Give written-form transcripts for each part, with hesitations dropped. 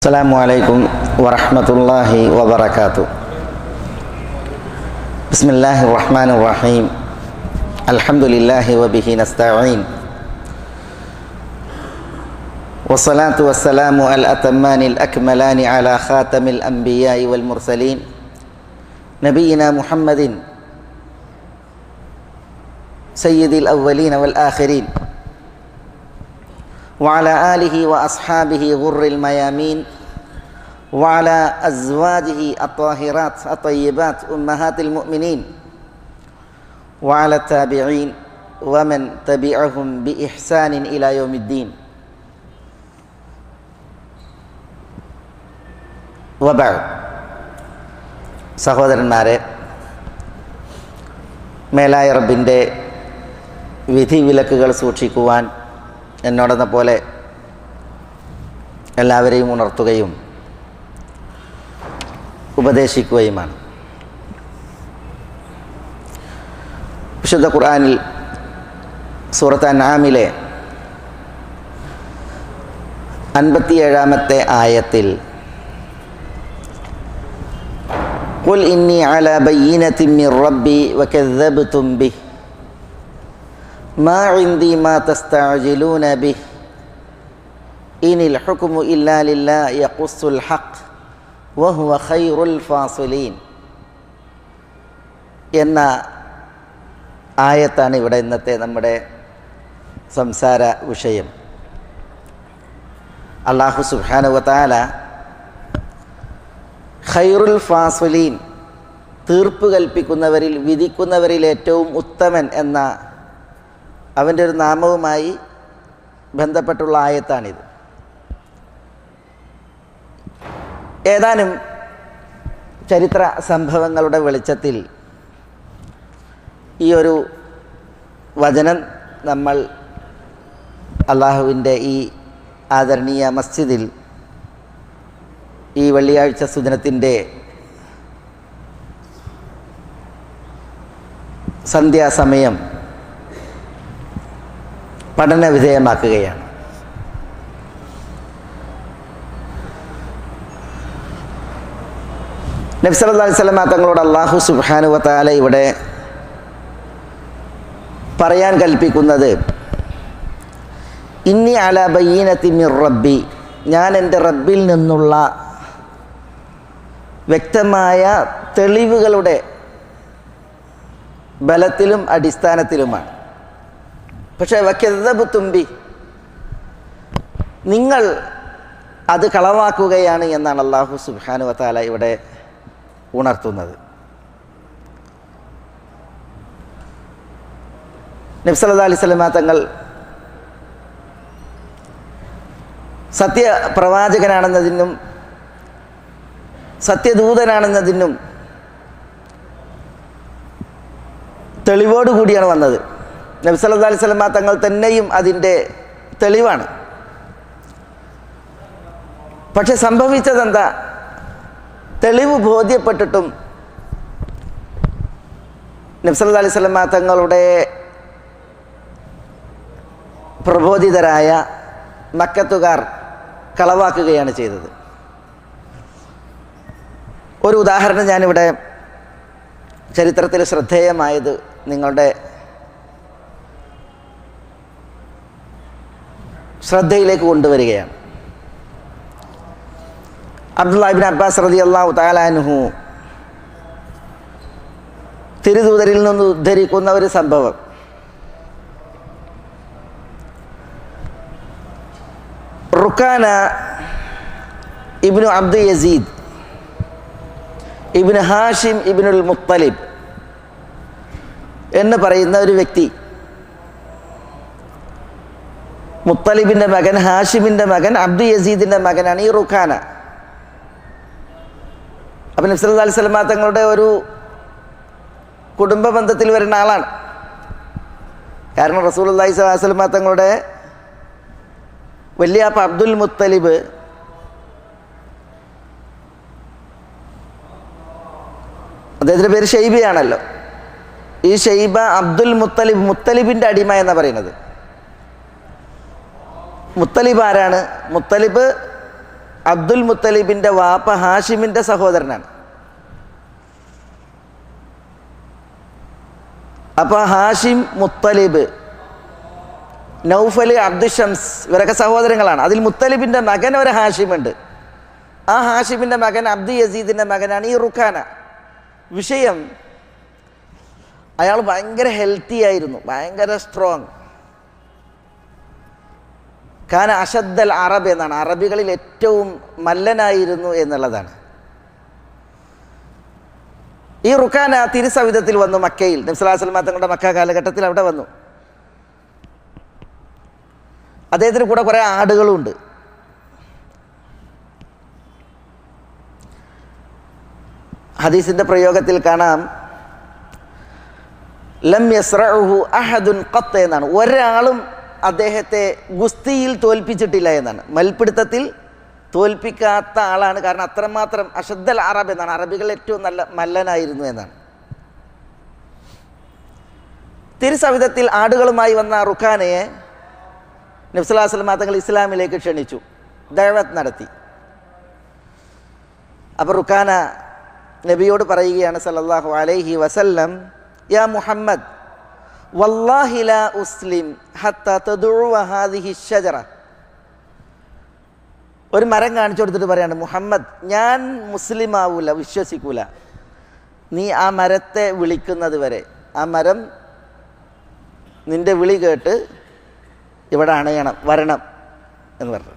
Assalamualaikum warahmatullahi wabarakatuh. Bismillahirrahmanirrahim. Alhamdulillahi wa bihi nasta'in. Wassalatu wassalamu al-atammani al-akmalani ala khatamil anbiya'i wal mursalin Nabiyyina Muhammadin sayyidil awwalin wal akhirin wa ala alihi wa ashabihi ghurril mayamin wa ala azwajihi at-tahirat at-tayyibat ummahatil mu'minin wa ala tabi'in wa man tabi'ahum bi ihsanin ila yaumiddin. Wa ba'd. സഹോദരന്മാരെ, മേലായ റബ്ബിൻ്റെ വിധി വിലക്കുകൾ സൂക്ഷിക്കുവാൻ എന്നോടെന്ന പോലെ എല്ലാവരെയും ഉണർത്തുകയും ഉപദേശിക്കുകയുമാണ്. വിശുദ്ധ ഖുർആനിൽ സൂറത്ത് അൻആമിലെ 57-ാമത്തെ ആയത്തിൽ ഖുൽ ഇന്നി അലാ ബയ്യിനത്തിൻ മിർ റബ്ബി വകദ്ദബ്തും ബിഹി മാ ഇൻദി മാ തസ്തഅജിലൂന ബിഹി ഇനിൽ ഹുക്മു ഇല്ലാ ലില്ലാഹി യഖുസ്സുൽ ഹഖ് വഹുവ ഖൈറുൽ ഫാസിലീൻ എന്ന ആയത്താണ് ഇവിടെ ഇന്നത്തെ നമ്മുടെ സംസാര വിഷയം. അല്ലാഹു സുബ്ഹാനഹു വ തആല ഖൈറുൽ ഫാസിലീൻ, തീർപ്പ് കൽപ്പിക്കുന്നവരിൽ വിധിക്കുന്നവരിൽ ഏറ്റവും ഉത്തമൻ എന്ന അവൻ്റെ ഒരു നാമവുമായി ബന്ധപ്പെട്ടുള്ള ആയത്താണിത്. ഏതാനും ചരിത്ര സംഭവങ്ങളുടെ വെളിച്ചത്തിൽ ഈ ഒരു വചനം നമ്മൾ അള്ളാഹുവിൻ്റെ ഈ ആദരണീയ മസ്ജിദിൽ ഈ വെള്ളിയാഴ്ച സുദിനത്തിൻ്റെ സന്ധ്യാസമയം പഠന വിധേയമാക്കുകയാണ്. നബി സല്ലല്ലാഹു അലൈഹി വസല്ലം തങ്ങളോട് അല്ലാഹു സുബ്ഹാനഹു വ തആല ഇവിടെ പറയാൻ കൽപ്പിക്കുന്നത് ഇന്നി അലാ ബയ്യിനത്തിൻ മിർ റബ്ബി, ഞാൻ എൻ്റെ റബ്ബിൽ നിന്നുള്ള വ്യക്തമായ തെളിവുകളുടെ ബലത്തിലും അടിസ്ഥാനത്തിലുമാണ്. പക്ഷേ വകദ്ദബ്തും ബിഹി, നിങ്ങൾ അത് കളവാക്കുകയാണ് എന്നാണ് അല്ലാഹു സുബ്ഹാനഹു വ തആല ഇവിടെ ഉണർത്തുന്നത്. നബി സല്ലല്ലാഹു അലൈഹി വസല്ലം തങ്ങൾ സത്യപ്രവാചകനാണെന്നതിനും സത്യദൂതനാണെന്നതിനും തെളിവോടുകൂടിയാണ് വന്നത്. നബി സല്ലല്ലാഹു അലൈഹി വസല്ലം തങ്ങൾ തന്നെയും അതിൻ്റെ തെളിവാണ്. പക്ഷെ സംഭവിച്ചതെന്താ? തെളിവ് ബോധ്യപ്പെട്ടിട്ടും നബി സല്ലല്ലാഹു അലൈഹി വസല്ലം തങ്ങളുടെ പ്രബോധിതരായ മക്കത്തുകാർ കളവാക്കുകയാണ് ചെയ്തത്. ഒരു ഉദാഹരണം ഞാനിവിടെ ചരിത്രത്തിൽ ശ്രദ്ധേയമായത് നിങ്ങളുടെ ശ്രദ്ധയിലേക്ക് കൊണ്ടുവരികയാണ്. അബ്ദുല്ലാഹ് ഇബ്നു അബ്ബാസ് റളിയല്ലാഹു തആല അൻഹു തിരുദൂതരിൽ നിന്ന് ഉദ്ധരിക്കുന്ന ഒരു സംഭവം. റുക്കാന ഇബ്നു അബ്ദു യസീദ് ഇബ്നു ഹാഷിം ഇബ്നുൽ മുത്തലിബ് എന്ന് പറയുന്ന ഒരു വ്യക്തി, മുത്തലിബിൻ്റെ മകൻ, ഹാഷിമിൻ്റെ മകൻ, അബ്ദു യസീദിൻ്റെ മകനാണ് ഈ റുക്കാന. അപ്പം നബി സല്ലല്ലാഹു അലൈഹി വസല്ലം തങ്ങളുടെ ഒരു കുടുംബ ബന്ധത്തിൽ വരുന്ന ആളാണ്. കാരണം റസൂലുള്ളാഹി സ്വല്ലല്ലാഹു അലൈഹി വസല്ലം തങ്ങളുടെ വലിയാപ്പ അബ്ദുൽ മുത്തലിബ് അദ്ദേഹത്തിൻ്റെ പേര് ഷൈബയാണല്ലോ. ഈ ഷൈബ അബ്ദുൽ മുത്തലിബ്, മുത്തലിബിൻ്റെ അടിമ എന്നാണ് പറയുന്നത്. മുത്തലിബ് ആരാണ്? മുത്തലിബ് അബ്ദുൽ മുത്തലിബിൻ്റെ വാപ്പ ഹാഷിമിൻ്റെ സഹോദരനാണ്. അപ്പോൾ ഹാഷിം, മുത്തലിബ്, നൗഫൽ, അബ്ദുഷംസ് ഇവരൊക്കെ സഹോദരങ്ങളാണ്. അതിൽ മുത്തലിബിൻ്റെ മകൻ ഒരു ഹാഷിമുണ്ട്. ആ ഹാഷിമിൻ്റെ മകൻ അബ്ദു യസീദിൻ്റെ മകനാണ് ഈ റുഖാന. വിഷയം, അയാൾ ഭയങ്കര ഹെൽത്തി ആയിരുന്നു, ഭയങ്കര സ്ട്രോങ്. കാന അഷദ്ദൽ അറബ് എന്നാണ്, അറബികളിൽ ഏറ്റവും മല്ലനായിരുന്നു എന്നുള്ളതാണ്. ഈ റുഖാന തിരുസവിധത്തിൽ വന്നു മക്കയിൽ. നബി സല്ലല്ലാഹു അലൈഹി വസല്ലം തങ്ങളുടെ മക്ക കാലഘട്ടത്തിൽ അവിടെ വന്നു. അദ്ദേഹത്തിന് കൂടെ കുറേ ആടുകളുണ്ട്. ഹദീസിൻ്റെ പ്രയോഗത്തിൽ കാണാം, ലം യസ്റഉഹു അഹദുൻ ഖത്ത് എന്നാണ്. ഒരാളും അദ്ദേഹത്തെ ഗുസ്തിയിൽ തോൽപ്പിച്ചിട്ടില്ല എന്നാണ്. മൽപിടുത്തത്തിൽ തോൽപ്പിക്കാത്ത ആളാണ്. കാരണം അത്രമാത്രം അഷദ്ദൽ അറബ് എന്നാണ്, അറബികൾ ഏറ്റവും നല്ല മല്ലനായിരുന്നു എന്നാണ്. തിരുസവിധത്തിൽ ആടുകളുമായി വന്ന റുഖാനയെ നബി സല്ലല്ലാഹു അലൈഹി വസല്ലം തങ്ങൾ ഇസ്ലാമിലേക്ക് ക്ഷണിച്ചു, ദഅവത്ത് നടത്തി. അപ്പോൾ റുഖാന നബിയോട് പറയുകയാണ് സല്ലല്ലാഹു അലൈഹി വസല്ലം, യാ മുഹമ്മദ് വല്ലാഹി ലാ ഉസ്ലിം ഹത്താ തദ്ഉവ ഹാദിഹി ഷജറ. ഒരു മരം കാണിച്ചു കൊടുത്തിട്ട് പറയാണ്, മുഹമ്മദ് ഞാൻ മുസ്ലിം ആവൂല, വിശ്വസിക്കൂല, നീ ആ മരത്തെ വിളിക്കുന്നത് വരെ, ആ മരം നിന്റെ വിളി കേട്ട് ഇവിടെ അണയണം, വരണം എന്ന് പറഞ്ഞു.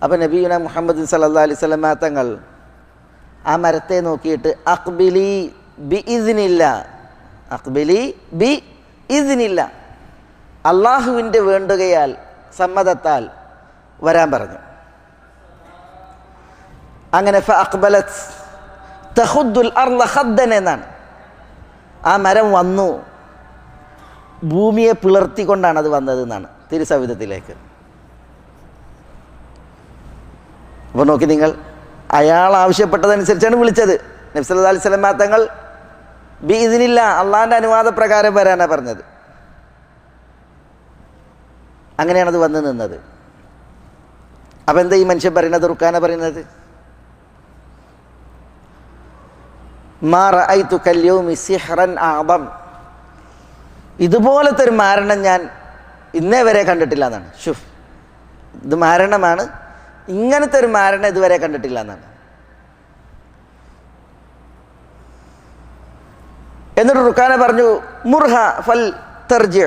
അപ്പം നബിയുന മുഹമ്മദ് സല്ലല്ലാഹു അലൈഹി വസല്ലം തങ്ങൾ ആ മരത്തെ നോക്കിയിട്ട് അഖ്ബിലി ബി ഇദ്നില്ല, അഖ്ബിലി ബി ഇദ്നില്ല, അള്ളാഹുവിൻ്റെ വേണ്ടുകയാൽ, സമ്മതത്താൽ വരാൻ പറഞ്ഞു. അങ്ങനെ ഫഅഖ്ബലത് തഖുദ്ദുൽ അർള ഖദ്ദൻ എന്നാണ്. ആ മരം വന്നു, ഭൂമിയെ പിളർത്തിക്കൊണ്ടാണ് അത് വന്നത് എന്നാണ് തിരുസവിധത്തിലേക്ക്. അപ്പോൾ നോക്കി നിങ്ങൾ, അയാൾ ആവശ്യപ്പെട്ടതനുസരിച്ചാണ് വിളിച്ചത്. നബി സല്ലല്ലാഹു അലൈഹി വസല്ലം തങ്ങൾ ബി ഇതിനില്ല, അള്ളാഹിൻ്റെ അനുവാദപ്രകാരം വരാനാണ് പറഞ്ഞത്. അങ്ങനെയാണത് വന്ന് നിന്നത്. അപ്പം എന്താ ഈ മനുഷ്യൻ പറയുന്നത്, റുഖാന പറയുന്നത്, മാ റഅയ്തു കൽയൗമി സിഹ്റൻ അഅദം, ഇതുപോലത്തെ ഒരു മാരണം ഞാൻ ഇന്നേ വരെ കണ്ടിട്ടില്ല എന്നാണ്. ഷുഫ്, ഇത് മാരണമാണ്, ഇങ്ങനത്തെ ഒരു മാരണം ഇതുവരെ കണ്ടിട്ടില്ല എന്നാണ്. എന്നിട്ട് റുഖാന പറഞ്ഞു, മുർഹ ഫൽ തർജി,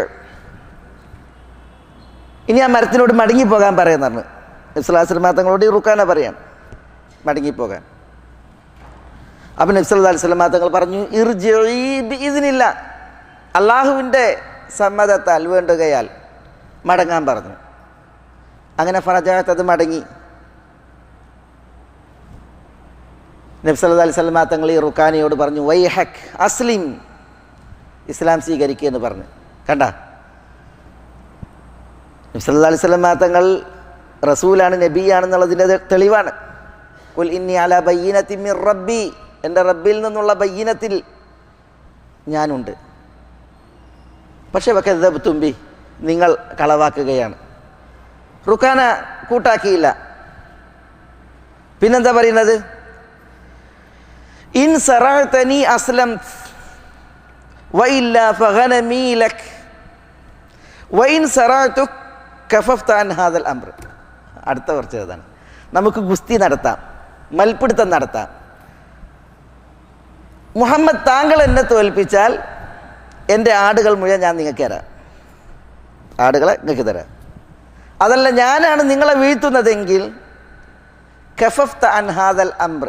ഇനി ആ മരത്തിനോട് മടങ്ങിപ്പോകാൻ പറയുന്നതാണ്. നബി സല്ലല്ലാഹു അലൈഹി വസല്ലം തങ്ങളോട് ഈ റുഖാന പറയാൻ മടങ്ങിപ്പോകാൻ. അപ്പം നബി സല്ലല്ലാഹു അലൈഹി വസല്ലം തങ്ങൾ പറഞ്ഞു, ഇർജിഇ ബിഇദ്നില്ല, അള്ളാഹുവിൻ്റെ സമ്മതത്താൽ, വേണ്ടുകയാൽ മടങ്ങാൻ പറഞ്ഞു. അങ്ങനെ ഫറജഅത്, അത് മടങ്ങി. നബി സല്ലല്ലാഹു അലൈഹി വസല്ലം തങ്ങൾ ഈ റുഖാനയോട് പറഞ്ഞു, വൈഹക് അസ്ലിം, ഇസ്ലാം സ്വീകരിക്കുക എന്ന് പറഞ്ഞു. കണ്ട, നബി സല്ലല്ലാഹു അലൈഹി വസല്ലം തങ്ങൾ റസൂലാണ്, നബിയാണെന്നുള്ളതിൻ്റെ തെളിവാണ്. ഖുൽ ഇന്നി അലാ ബയ്യിനത്തിൻ മിർ റബ്ബി, എൻ്റെ റബ്ബിൽ നിന്നുള്ള ബയ്യിനത്തിൽ ഞാനുണ്ട്. പക്ഷേ വകദ്ദബ്തും ബി, നിങ്ങൾ കളവാക്കുകയാണ്. റുഖാന കൂട്ടാക്കിയില്ല. പിന്നെന്താ പറയുന്നത്, ഇൻ സറഅതനി അസ്ലം വഇല്ല ഫഗനമീ ലക് വഇൻ സറഅതുക് കഫഫ്ത അൻ ഹാദൽ അംർ. അടുത്ത കുറച്ച് അതാണ്, നമുക്ക് ഗുസ്തി നടത്താം, മൽപിടുത്തം നടത്താം. മുഹമ്മദ് താങ്കൾ എന്നെ തോൽപ്പിച്ചാൽ എൻ്റെ ആടുകൾ മുഴുവൻ ഞാൻ നിങ്ങൾക്ക് തരാം, ആടുകളെ നിങ്ങൾക്ക് തരാം. അതല്ല, ഞാനാണ് നിങ്ങളെ വീഴ്ത്തുന്നതെങ്കിൽ കഫഫ്ത അൻ ഹാദൽ അംർ,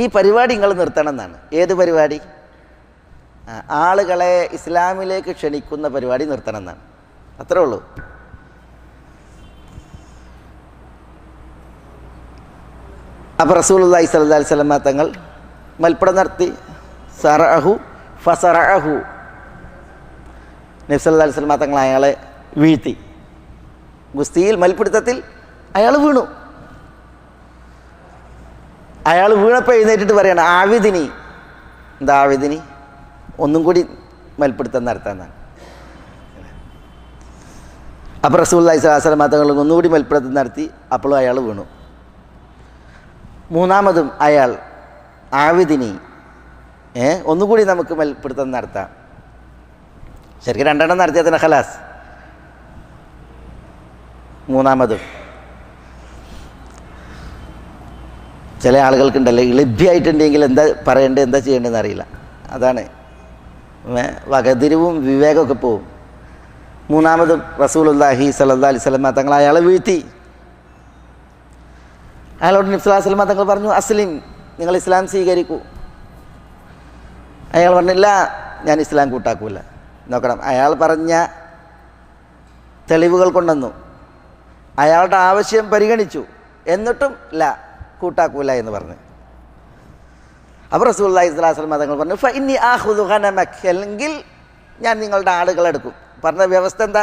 ഈ പരിപാടി നിങ്ങൾ നിർത്തണം എന്നാണ്. ഏത് പരിപാടി? ആളുകളെ ഇസ്ലാമിലേക്ക് ക്ഷണിക്കുന്ന പരിപാടി നിർത്തണം എന്നാണ്. അത്രേ ഉള്ളൂ. അപ്പോൾ റസൂലുള്ളാഹി സ്വല്ലല്ലാഹു അലൈഹി വസല്ലം തങ്ങൾ മൽപ്പടം നടത്തി. സറഅഹു ഫസറഅഹു, നബി സല്ലല്ലാഹു അലൈഹി വസല്ലം തങ്ങൾ അയാളെ വീഴ്ത്തി. ഗുസ്തിയിൽ, മൽപിടുത്തത്തിൽ അയാൾ വീണു. അയാൾ വീണപ്പോൾ എഴുന്നേറ്റിട്ട് പറയാണ്, ആവിദിനി, എന്താ ആവിദിനി, ഒന്നും കൂടി മൽപിടുത്തം നടത്താന്നാണ്. അപ്പോൾ റസൂലുള്ളാഹി സ്വല്ലല്ലാഹു അലൈഹി വസല്ലം തങ്ങൾ ഒന്നുകൂടി മൽപിടുത്തം നടത്തി. അപ്പോഴും അയാൾ വീണു. മൂന്നാമതും അയാൾ ആവിദിനി ഒന്നുകൂടി നമുക്ക് മൽപ്പിടുത്തം നടത്താം. ശരിക്കും 2 നടത്തിയാൽ തന്നെ ഖലാസ്. മൂന്നാമതും ചില ആളുകൾക്കുണ്ടല്ലോ ലഭ്യമായിട്ടുണ്ടെങ്കിൽ എന്താ പറയേണ്ടത് എന്താ ചെയ്യേണ്ടതെന്ന് അറിയില്ല. അതാണ് വകതിരിവും വിവേകമൊക്കെ പോവും. മൂന്നാമതും റസൂലുള്ളാഹി സ്വല്ലല്ലാഹി അലൈഹി വസല്ലം തങ്ങൾ അയാളെ വീഴ്ത്തി. അയാളോട് നബി സല്ലല്ലാഹു അലൈഹി വസല്ലം തങ്ങൾ പറഞ്ഞു, അസ്ലിം, നിങ്ങൾ ഇസ്ലാം സ്വീകരിക്കൂ. അയാൾ പറഞ്ഞില്ല, ഞാൻ ഇസ്ലാം കൂട്ടാക്കൂല. നോക്കണം, അയാൾ പറഞ്ഞ തെളിവുകൾ കൊണ്ടുവന്നു, അയാളുടെ ആവശ്യം പരിഗണിച്ചു, എന്നിട്ടും കൂട്ടാക്കൂല എന്ന് പറഞ്ഞു. അപ്പോൾ റസൂലുള്ളാഹി സ്വല്ലല്ലാഹി അലൈഹി വസല്ലം തങ്ങൾ പറഞ്ഞു, ഫഇന്നി ആഖുദു ഗനമക, അല്ലെങ്കിൽ ഞാൻ നിങ്ങളുടെ ആടുകളെടുക്കും. പറഞ്ഞ വ്യവസ്ഥ എന്താ?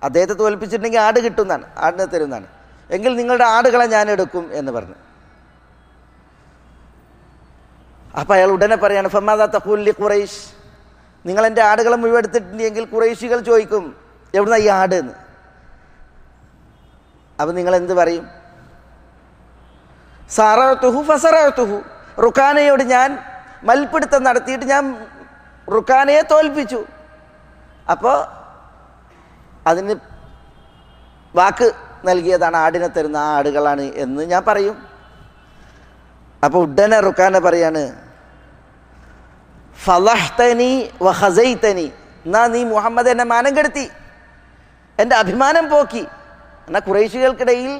അദ്ദേഹത്തെ തോൽപ്പിച്ചിട്ടുണ്ടെങ്കിൽ ആട് കിട്ടുന്നതാണ്, ആടിനെ തരുന്നതാണ്. എങ്കിൽ നിങ്ങളുടെ ആടുകളെ ഞാൻ എടുക്കും എന്ന് പറഞ്ഞു. അപ്പം അയാൾ ഉടനെ പറയാണ്, ഫമാദാ തഖൂലു ലി ഖുറൈശ്, നിങ്ങൾ എൻ്റെ ആടുകളെ മുഴുവൻ എടുത്തിട്ടുണ്ടെങ്കിൽ ഖുറൈശികൾ ചോദിക്കും എവിടുന്ന ഈ ആട് എന്ന്. അപ്പം നിങ്ങൾ എന്ത് പറയും? സറഅതുഹു ഫസറഅതുഹു, റുക്കാനയോട് ഞാൻ മൽപ്പിടുത്തം നടത്തിയിട്ട് ഞാൻ റുക്കാനയെ തോൽപ്പിച്ചു. അപ്പോൾ അതിന് വാക്ക് നൽകിയതാണ്, ആടിനെ തരുന്ന ആ ആടുകളാണ് എന്ന് ഞാൻ പറയും. അപ്പോൾ ഉടനെ റുക്കാന പറയാണ്, ഫളഹ്തനി വഖസൈതനി, എന്നാ നീ മുഹമ്മദ് എന്നെ മാനം കെടുത്തി, എൻ്റെ അഭിമാനം പോക്കി. എന്നാൽ ഖുറൈശികൾക്കിടയിൽ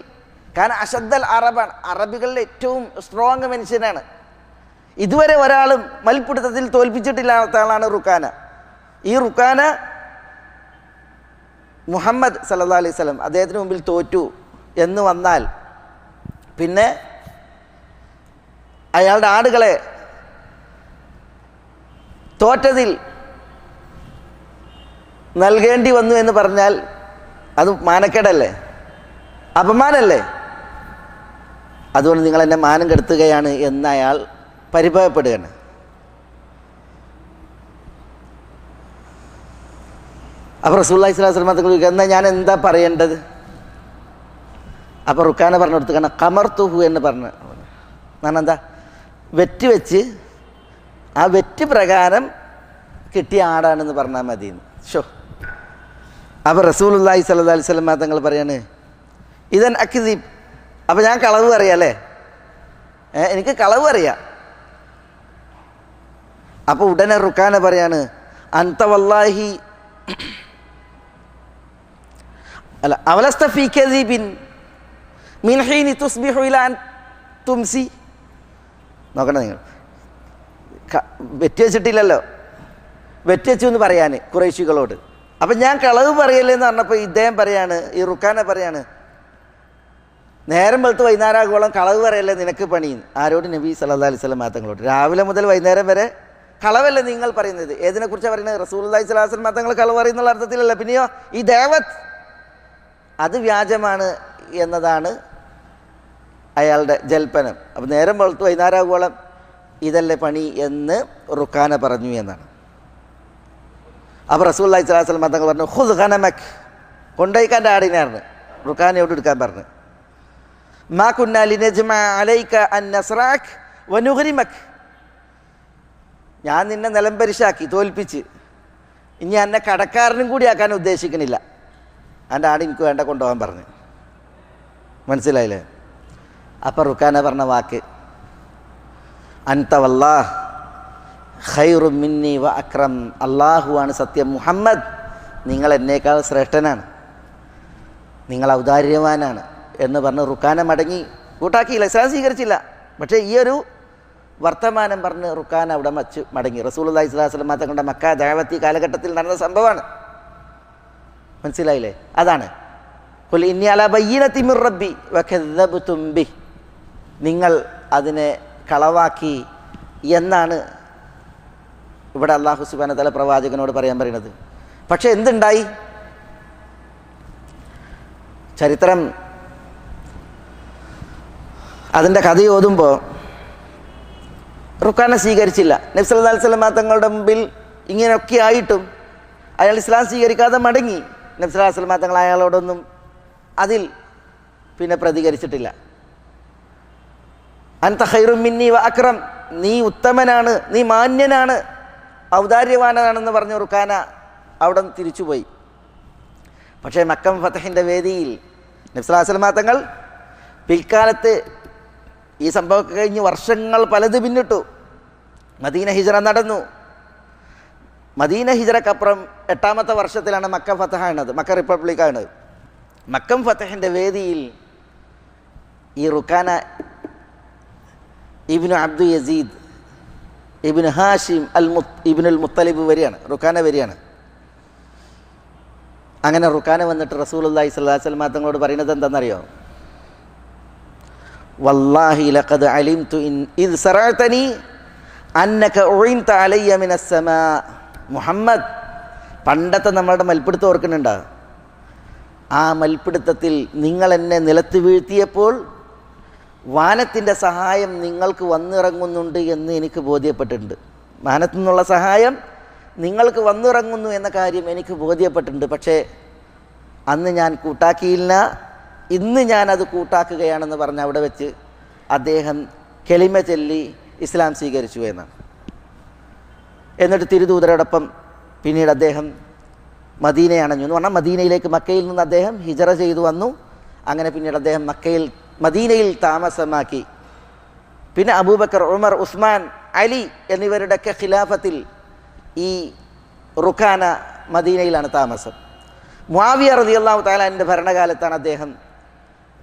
കാരണം അശദ്ദൽ അറബാണ്, അറബികളിലെ ഏറ്റവും സ്ട്രോങ് മനുഷ്യനാണ്. ഇതുവരെ ഒരാളും മൽപ്പിടുത്തത്തിൽ തോൽപ്പിച്ചിട്ടില്ലാത്ത ആളാണ് റുക്കാന. ഈ റുക്കാന മുഹമ്മദ് സല്ലല്ലാഹു അലൈഹി വസല്ലം അദ്ദേഹത്തിന് മുമ്പിൽ തോറ്റു എന്ന് വന്നാൽ പിന്നെ അയാളുടെ ആടുകളെ തോറ്റതിൽ നൽകേണ്ടി വന്നു എന്ന് പറഞ്ഞാൽ അത് മാനക്കേടല്ലേ, അപമാനല്ലേ? അതുകൊണ്ട് നിങ്ങൾ എന്നെ മാനം കെടുത്തുകയാണ് എന്ന് അയാൾ പരിഭവപ്പെടുകയാണ്. അപ്പോൾ റസൂലുള്ളാഹി സ്വല്ലല്ലാഹു അലൈഹി വസല്ലം തങ്ങൾ ചോദിക്കുക, എന്നാൽ ഞാൻ എന്താ പറയേണ്ടത്? അപ്പോൾ റുക്കാന പറഞ്ഞു കൊടുത്തു, കാരണം ഖമർതുഹു എന്ന് പറഞ്ഞു. കാരണം എന്താ? വെറ്റ് വെച്ച് ആ വെറ്റ് പ്രകാരം കിട്ടിയ ആടാണെന്ന് പറഞ്ഞാൽ മതിയെന്ന്. ഷോ. അപ്പോൾ റസൂലുള്ളാഹി സ്വല്ലല്ലാഹു അലൈഹി വസല്ലം തങ്ങൾ പറയാണ്, ഇതൻ അക്ദീബ്, അപ്പോൾ ഞാൻ കളവ് അറിയാമല്ലേ, എനിക്ക് കളവ് അറിയാം. അപ്പോൾ ഉടനെ റുക്കാന പറയാണ്, അൻത വല്ലാഹി അല്ല അവലസ്ത ഫീ കദീബിൻ മിൻ ഹീനി തുസ്ബിഹു ഇലാ അൻ തുംസി. നോക്കണം, നിങ്ങൾ വെറ്റ് വെച്ചിട്ടില്ലല്ലോ, വെറ്റ് വെച്ചു എന്ന് പറയാൻ ഖുറൈശികളോട്. അപ്പം ഞാൻ കളവ് പറയല്ലേ എന്ന് പറഞ്ഞപ്പോൾ ഇദ്ദേഹം പറയാണ്, ഈ റുക്കാന പറയാണ്, നേരം വെളുത്ത് വൈകുന്നേരമാകുമ്പോളം കളവ് പറയല്ലേ നിനക്ക് പണിയെന്ന്. ആരോട്? നബി സല്ലല്ലാഹു അലൈഹി വസല്ലം തങ്ങളോട്. രാവിലെ മുതൽ വൈകുന്നേരം വരെ കളവല്ലേ നിങ്ങൾ പറയുന്നത്? ഏതിനെക്കുറിച്ചാണ് പറയുന്നത്? റസൂലുള്ളാഹി സ്വല്ലല്ലാഹു അലൈഹി വസല്ലം തങ്ങൾ കളവ് പറയുന്നുള്ള അർത്ഥത്തിലല്ല. പിന്നെയോ ഈ ദേവത്ത് അത് വ്യാജമാണ് എന്നതാണ് അയാളുടെ ജൽപ്പനം. അപ്പം നേരം വെളുത്ത് വൈകുന്നേരമാകുമ്പോളം ഇതല്ലേ പണി എന്ന് റുക്കാന പറഞ്ഞു എന്നാണ്. അപ്പോൾ റസൂലുള്ളാഹി സ്വല്ലല്ലാഹു അലൈഹി വസല്ലം തങ്ങൾ പറഞ്ഞു, ഖുദ് ഗനമക്, കൊണ്ടോയിക്കാൻ്റെ ആടിനായിരുന്നു. റുക്കാനയോട് എടുക്കാൻ പറഞ്ഞു. മാ കുന്നാ ലിനജ്മഅ അലൈക അൻ നസ്റഅക വനുഗ്രിമക, ഞാൻ നിന്നെ നിലംപരിശാക്കി തോൽപ്പിച്ച് ഇനി എന്നെ കടക്കാരനും കൂടി ആക്കാൻ ഉദ്ദേശിക്കണില്ല, എൻ്റെ ആട് എനിക്ക് വേണ്ട കൊണ്ടുപോകാൻ പറഞ്ഞു. മനസ്സിലായില്ലേ? അപ്പം റുക്കാന പറഞ്ഞ വാക്ക്, അൻത വല്ലാഹ് ഖൈറു മിന്നി വ അക്രം, അള്ളാഹുവാണ് സത്യം, മുഹമ്മദ് നിങ്ങൾ എന്നേക്കാൾ ശ്രേഷ്ഠനാണ്, നിങ്ങൾ ഔദാര്യവാനാണ് എന്ന് പറഞ്ഞ് റുക്കാന മടങ്ങി. കൂട്ടാക്കിയില്ല, ഇസ്ലാം സ്വീകരിച്ചില്ല. പക്ഷേ ഈ ഒരു വർത്തമാനം പറഞ്ഞ് റുക്കാന അവിടെ വച്ച് മടങ്ങി. റസൂലുള്ളാഹി സ്വല്ലല്ലാഹു അലൈഹി വസല്ലം തങ്ങളുടെ മക്ക ദഅവത്തി കാലഘട്ടത്തിൽ നടന്ന സംഭവമാണ്. മനസ്സിലായില്ലേ? അതാണ് ഖുൽ ഇന്നി അലാ ബയ്യിനത്തി മിർ റബ്ബി വകദ്ദബ്തും ബിഹി, നിങ്ങൾ അതിനെ കളവാക്കി എന്നാണ് ഇവിടെ അല്ലാഹു സുബ്ഹാനഹു വ തആല പ്രവാചകനോട് പറയാൻ പറയുന്നത്. പക്ഷെ എന്തുണ്ടായി? ചരിത്രം അതിൻ്റെ കഥ ഓതുമ്പോൾ റുക്കാന സ്വീകരിച്ചില്ല. നബി സല്ലല്ലാഹു അലൈഹി വസല്ലം തങ്ങളുടെ മുമ്പിൽ ഇങ്ങനെയൊക്കെ ആയിട്ടും അയാൾ ഇസ്ലാം സ്വീകരിക്കാതെ മടങ്ങി. നബി സല്ലല്ലാഹു അലൈഹി വസല്ലം തങ്ങൾ അയാളോടൊന്നും അതിൽ പിന്നെ പ്രതികരിച്ചിട്ടില്ല. അൻത ഖൈറും മിന്നി വ അക്രം, നീ ഉത്തമനാണ്, നീ മാന്യനാണ്, ഔദാര്യവാനാണെന്ന് പറഞ്ഞ് റുക്കാന അവിടെ തിരിച്ചുപോയി. പക്ഷേ മക്കം ഫതഹിൻ്റെ വേദിയിൽ നബി സല്ലല്ലാഹു അലൈഹി വസല്ലം തങ്ങൾ പിൽക്കാലത്ത് ഈ സംഭവമൊക്കെ കഴിഞ്ഞ് വർഷങ്ങൾ പലത് പിന്നിട്ടു. മദീന ഹിജ്റ നടന്നു. മദീന ഹിജ്റക്കപ്പുറം 8ാമത്തെ വർഷത്തിലാണ് മക്ക ഫതഹാണത്, മക്ക റിപ്പബ്ലിക്കാണ്. മക്കം ഫതഹിൻ്റെ വേദിയിൽ ഈ റുക്കാന ഇബ്നു അബ്ദു യസീദ് ഇബ്നു ഹാഷിം ഇബ്നുൽ മുത്തലിബ് വരികയാണ്, റുക്കാന വരികയാണ്. അങ്ങനെ റുക്കാന വന്നിട്ട് റസൂലുള്ളാഹി സ്വല്ലല്ലാഹു അലൈഹി വസല്ലം തങ്ങളോട് പറയുന്നത് എന്താണെന്നറിയോ? വല്ലാഹി ലഖദ് അലിംതു ഇദ് സറഅതനി അന്നക ഉഇൻത അലയ്യ മിനസ് സമാ. മുഹമ്മദ്, പണ്ടത്തെ നമ്മളുടെ മൽപ്പിടുത്തം ഓർക്കുന്നുണ്ടോ? ആ മൽപ്പിടുത്തത്തിൽ നിങ്ങൾ എന്നെ നിലത്ത് വീഴ്ത്തിയപ്പോൾ വാനത്തിൻ്റെ സഹായം നിങ്ങൾക്ക് വന്നിറങ്ങുന്നുണ്ട് എന്ന് എനിക്ക് ബോധ്യപ്പെട്ടിട്ടുണ്ട്. വാനത്തു നിന്നുള്ള സഹായം നിങ്ങൾക്ക് വന്നിറങ്ങുന്നു എന്ന കാര്യം എനിക്ക് ബോധ്യപ്പെട്ടിട്ടുണ്ട്. പക്ഷേ അന്ന് ഞാൻ കൂട്ടാക്കിയില്ല, ഇന്ന് ഞാനത് കൂട്ടാക്കുകയാണെന്ന് പറഞ്ഞ് അവിടെ വെച്ച് അദ്ദേഹം കെലിമ ചൊല്ലി ഇസ്ലാം സ്വീകരിച്ചു എന്നാണ്. എന്നിട്ട് തിരുദൂതരോടൊപ്പം പിന്നീട് അദ്ദേഹം മദീന അണഞ്ഞു എന്ന് പറഞ്ഞാൽ മദീനയിലേക്ക് മക്കയിൽ നിന്ന് അദ്ദേഹം ഹിജറ ചെയ്തു വന്നു. അങ്ങനെ പിന്നീട് അദ്ദേഹം മദീനയിൽ താമസമാക്കി. പിന്നെ അബൂബക്കർ, ഉമർ, ഉസ്മാൻ, അലി എന്നിവരുടെയൊക്കെ ഖിലാഫത്തിൽ ഈ റുക്കാന മദീനയിലാണ് താമസം. മുആവിയ റളിയല്ലാഹു തആല അൻഹുവിൻ്റെ ഭരണകാലത്താണ് അദ്ദേഹം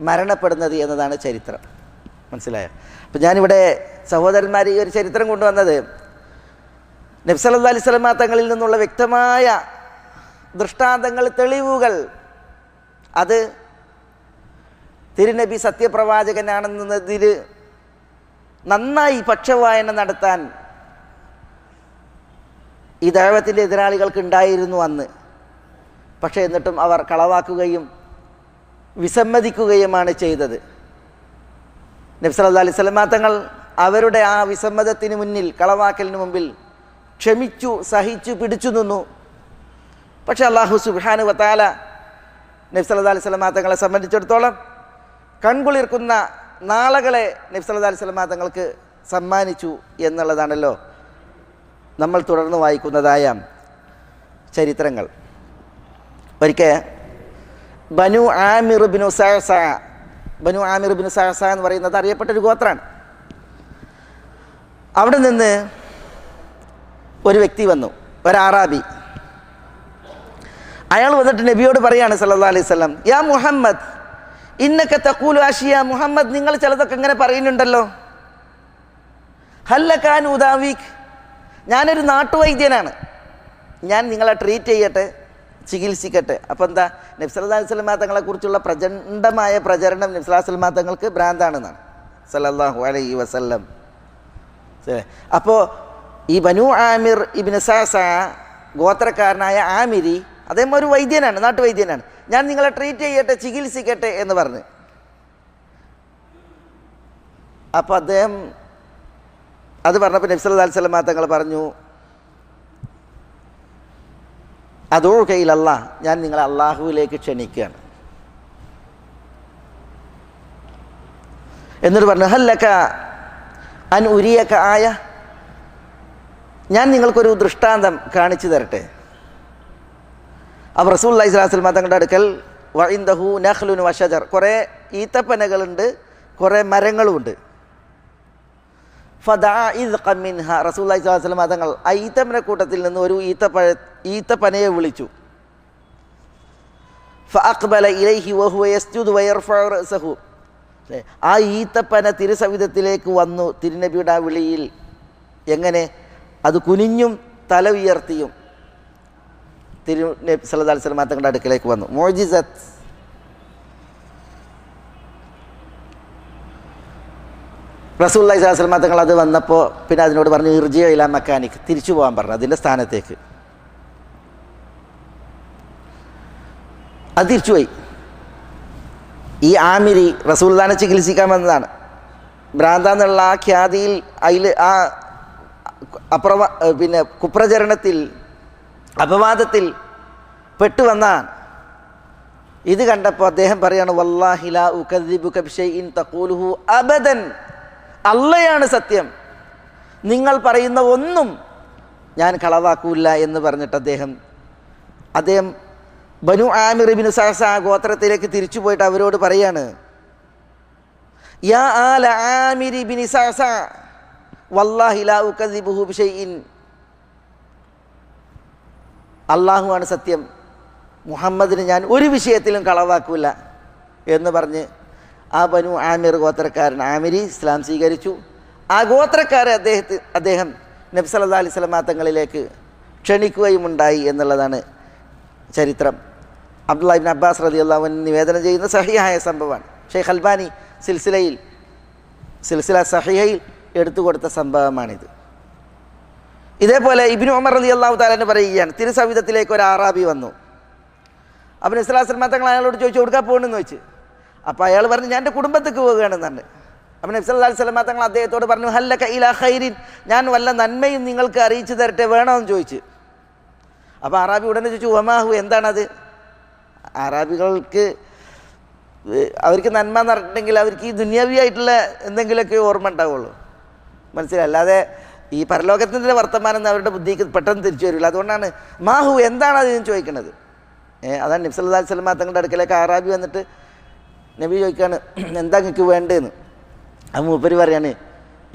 മരണപ്പെടുന്നത് എന്നതാണ് ചരിത്രം. മനസ്സിലായോ? അപ്പം ഞാനിവിടെ സഹോദരന്മാർ ഈ ഒരു ചരിത്രം കൊണ്ടുവന്നത് നബി സല്ലല്ലാഹു അലൈഹി വസല്ലം തങ്ങളിൽ നിന്നുള്ള വ്യക്തമായ ദൃഷ്ടാന്തങ്ങൾ, തെളിവുകൾ, അത് തിരുനബി സത്യപ്രവാചകനാണെന്നതിൽ നന്നായി പക്ഷവായന നടത്താൻ ഈ ദഅവത്തിൻ്റെ എതിരാളികൾക്ക് ഉണ്ടായിരുന്നു അന്ന്. പക്ഷേ എന്നിട്ടും അവർ കളവാക്കുകയും വിസമ്മതിക്കുകയുമാണ് ചെയ്തത്. നബി സല്ലല്ലാഹു അലൈഹി വസല്ലം തങ്ങൾ അവരുടെ ആ വിസമ്മതത്തിന് മുന്നിൽ, കളവാക്കലിന് മുമ്പിൽ ക്ഷമിച്ചു, സഹിച്ചു, പിടിച്ചു നിന്നു. പക്ഷേ അല്ലാഹു സുബ്ഹാനഹു വ തആല നബി സല്ലല്ലാഹു അലൈഹി വസല്ലം തങ്ങളെ സംബന്ധിച്ചിടത്തോളം കൺകുളിർക്കുന്ന നാളുകളെ നബി സല്ലല്ലാഹു അലൈഹി വസല്ലം തങ്ങൾക്ക് സമ്മാനിച്ചു എന്നുള്ളതാണല്ലോ നമ്മൾ തുടർന്ന് വായിക്കുന്നതായ ചരിത്രങ്ങൾ. ഒരിക്കൽ ബനു ആമിർ ഇബ്നു സഅസ എന്ന് പറയുന്നത് അറിയപ്പെട്ടൊരു ഗോത്രമാണ്. അവിടെ നിന്ന് ഒരു വ്യക്തി വന്നു, ഒരാറാബി. അയാൾ വന്നിട്ട് നബിയോട് പറയാണ് സല്ലല്ലാഹു അലൈഹി വസല്ലം, യാ മുഹമ്മദ് ഇന്നക തഖൂലു അഷിയ, മുഹമ്മദ് നിങ്ങൾ ചിലതൊക്കെ ഇങ്ങനെ പറയുന്നുണ്ടല്ലോ. ഹല്ലകാൻ ഉദാവിക്, ഞാനൊരു നാട്ടുവൈദ്യനാണ്, ഞാൻ നിങ്ങളെ ട്രീറ്റ് ചെയ്യട്ടെ, ചികിത്സിക്കട്ടെ. അപ്പോൾ എന്താ, നബി സല്ലല്ലാഹു അലൈഹി വസല്ലം തങ്ങളെക്കുറിച്ചുള്ള പ്രചണ്ഡമായ പ്രചരണം നബി സല്ലല്ലാഹു അലൈഹി വസല്ലം തങ്ങൾക്ക് ഭ്രാന്താണെന്നാണ് സല്ലല്ലാഹു അലൈഹി വസല്ലം. അപ്പോൾ ഈ ബനു ആമിർ ഇബ്നു സഅസ ഗോത്രക്കാരനായ ആമിരി, അദ്ദേഹം ഒരു വൈദ്യനാണ്, നാട്ടുവൈദ്യനാണ്. ഞാൻ നിങ്ങളെ ട്രീറ്റ് ചെയ്യട്ടെ, ചികിത്സിക്കട്ടെ എന്ന് പറഞ്ഞ്. അപ്പോൾ അദ്ദേഹം അത് പറഞ്ഞപ്പോൾ നബി സല്ലല്ലാഹു അലൈഹി വസല്ലം തങ്ങൾ പറഞ്ഞു, അദൂഉക ഇലല്ലാഹ്, ഞാൻ നിങ്ങളെ അള്ളാഹുവിലേക്ക് ക്ഷണിക്കുകയാണ്. എന്നിട്ട് പറഞ്ഞു, ഹല്ലക അൻ ഉരിയക ആയ, ഞാൻ നിങ്ങൾക്കൊരു ദൃഷ്ടാന്തം കാണിച്ചു തരട്ടെ. അപ്പോൾ റസൂലുള്ളാഹി സ്വല്ലല്ലാഹു അലൈഹി വസല്ലം തങ്ങളുടെ അടുക്കൽ വഇൻദഹു നഖ്ലുൻ വശജർ, കുറേ ഈത്തപ്പനകളുണ്ട്, കുറേ മരങ്ങളുമുണ്ട്. ഫദഅ ഇദ്ഖൻ മിൻഹ, റസൂലുള്ളാഹി സ്വല്ലല്ലാഹു അലൈഹി വസല്ലം തങ്ങൾ ആ ഈത്തപ്പന കൂട്ടത്തിൽ നിന്ന് ഒരു ഈത്തപ്പനയെ വിളിച്ചു. ഫഅഖ്ബല ഇലൈഹി വഹുവ യസ്ജുദു വയർഫഉ റഅസഹു, ആ ഈത്തപ്പന തിരുസവിധത്തിലേക്ക് വന്നു. തിരുനബിയുടെ ആ വിളിയിൽ എങ്ങനെ, അത് കുനിഞ്ഞും തല ഉയർത്തിയും തിരുനബി സല്ലല്ലാഹു അലൈഹി വസല്ലം തങ്ങളുടെ അടുക്കലേക്ക് വന്നു. മുഅ്ജിസത്ത്. റസൂലുള്ളാഹി സ്വല്ലല്ലാഹു അലൈഹി വസല്ലം തങ്ങൾ അത് വന്നപ്പോൾ പിന്നെ അതിനോട് പറഞ്ഞു, ഇർജിഅ ഇലാ മക്കാനിക്, തിരിച്ചു പോകാൻ പറഞ്ഞു, അതിൻ്റെ സ്ഥാനത്തേക്ക്. അത് തിരിച്ചുപോയി. ഈ ആമിരി റസൂലുള്ളാഹിനെ ചികിത്സിക്കാൻ വന്നതാണ്. ഭ്രാന്താന്നുള്ള ആ ഖ്യാതിയിൽ, അതിൽ ആ പിന്നെ കുപ്രചരണത്തിൽ, അപവാദത്തിൽ പെട്ടുവന്നാണ്. ഇത് കണ്ടപ്പോൾ അദ്ദേഹം പറയാണ്, വല്ലാഹി ലാ ഉകദ്ദിബുക ബിശൈഇൻ തഖൂലുഹു അബദൻ അള്ളയാണ് സത്യം, നിങ്ങൾ പറയുന്ന ഒന്നും ഞാൻ കളവാക്കൂല എന്ന് പറഞ്ഞിട്ട് അദ്ദേഹം ബനു ആമിർ ഇബ്നു സഅസ ഗോത്രത്തിലേക്ക് തിരിച്ചു പോയിട്ട് അവരോട് പറയാണ്, യാ ആല ആമിർ ഇബ്നു സഅസ വല്ലാഹി ലാ ഉകദിബുഹു ബിശൈഇൻ, അള്ളാഹുവാണ് സത്യം, മുഹമ്മദിന് ഞാൻ ഒരു വിഷയത്തിലും കളവാക്കൂല എന്ന് പറഞ്ഞ് ആ ബനു ആമിർ ഗോത്രക്കാരൻ ആമിരി ഇസ്ലാം സ്വീകരിച്ചു. ആ ഗോത്രക്കാരെ അദ്ദേഹം നബി സല്ലല്ലാഹു അലൈഹി വസല്ലം തങ്ങളിലേക്ക് ക്ഷണിക്കുകയും ഉണ്ടായി എന്നുള്ളതാണ് ചരിത്രം. അബ്ദുല്ലാഹി ഇബ്നു അബ്ബാസ് റളിയല്ലാഹു അൻഹു നിവേദനം ചെയ്യുന്ന സഹിഹായ സംഭവമാണ്. ഷെയ്ഖ് അൽബാനി സിൽസില സഹിഹയിൽ എടുത്തു കൊടുത്ത സംഭവമാണിത്. ഇതേപോലെ ഇബ്നു ഉമർ റളിയല്ലാഹു തആല എന്ന് പറയുകയാണ്, തിരുസവിധത്തിലേക്ക് ഒരു ആറാബി വന്നു. അപ്പോൾ നബി സല്ലല്ലാഹു അലൈഹി വസല്ലം തങ്ങൾ അയാളോട് ചോദിച്ചു, എവിടേക്കാ പോകണമെന്ന് ചോദിച്ചു. അപ്പോൾ അയാൾ പറഞ്ഞു, ഞാൻ എൻ്റെ കുടുംബത്തേക്ക് പോവുകയാണെന്നാണ്. അപ്പോൾ നബി സല്ലല്ലാഹു അലൈഹി വസല്ലം തങ്ങൾ അദ്ദേഹത്തോട് പറഞ്ഞു, ഹല്ലക ഇലാ ഖൈരിൻ, ഞാൻ വല്ല നന്മയും നിങ്ങൾക്ക് അറിയിച്ചു തരട്ടെ, വേണമെന്ന് ചോദിച്ചു. അപ്പോൾ അറാബി ഉടനെ ചോദിച്ചു, വമാഹു, എന്താണത്? അറാബികൾക്ക് അവർക്ക് നന്മ എന്ന് പറഞ്ഞിട്ടുണ്ടെങ്കിൽ അവർക്ക് ഈ ദുനിയാവിയായിട്ടുള്ള എന്തെങ്കിലുമൊക്കെ ഓർമ്മ ഉണ്ടാവുള്ളൂ, മനസ്സിലായി. അല്ലാതെ ഈ പരലോകത്തിൻ്റെ വർത്തമാനം അവരുടെ ബുദ്ധിക്ക് പെട്ടെന്ന് തിരിച്ചു വരില്ല. അതുകൊണ്ടാണ് മാഹു, എന്താണ് അതിന് ചോദിക്കുന്നത്. അതാണ് നബി സല്ലല്ലാഹു അലൈഹി വസല്ലം തങ്ങളുടെ അടുക്കലേക്ക് അറാബി വന്നിട്ട് നബി ചോദിക്കുകയാണ്, എന്താ നിങ്ങൾക്ക് വേണ്ടതെന്ന്. അത് മൂപ്പര് പറയാണ്,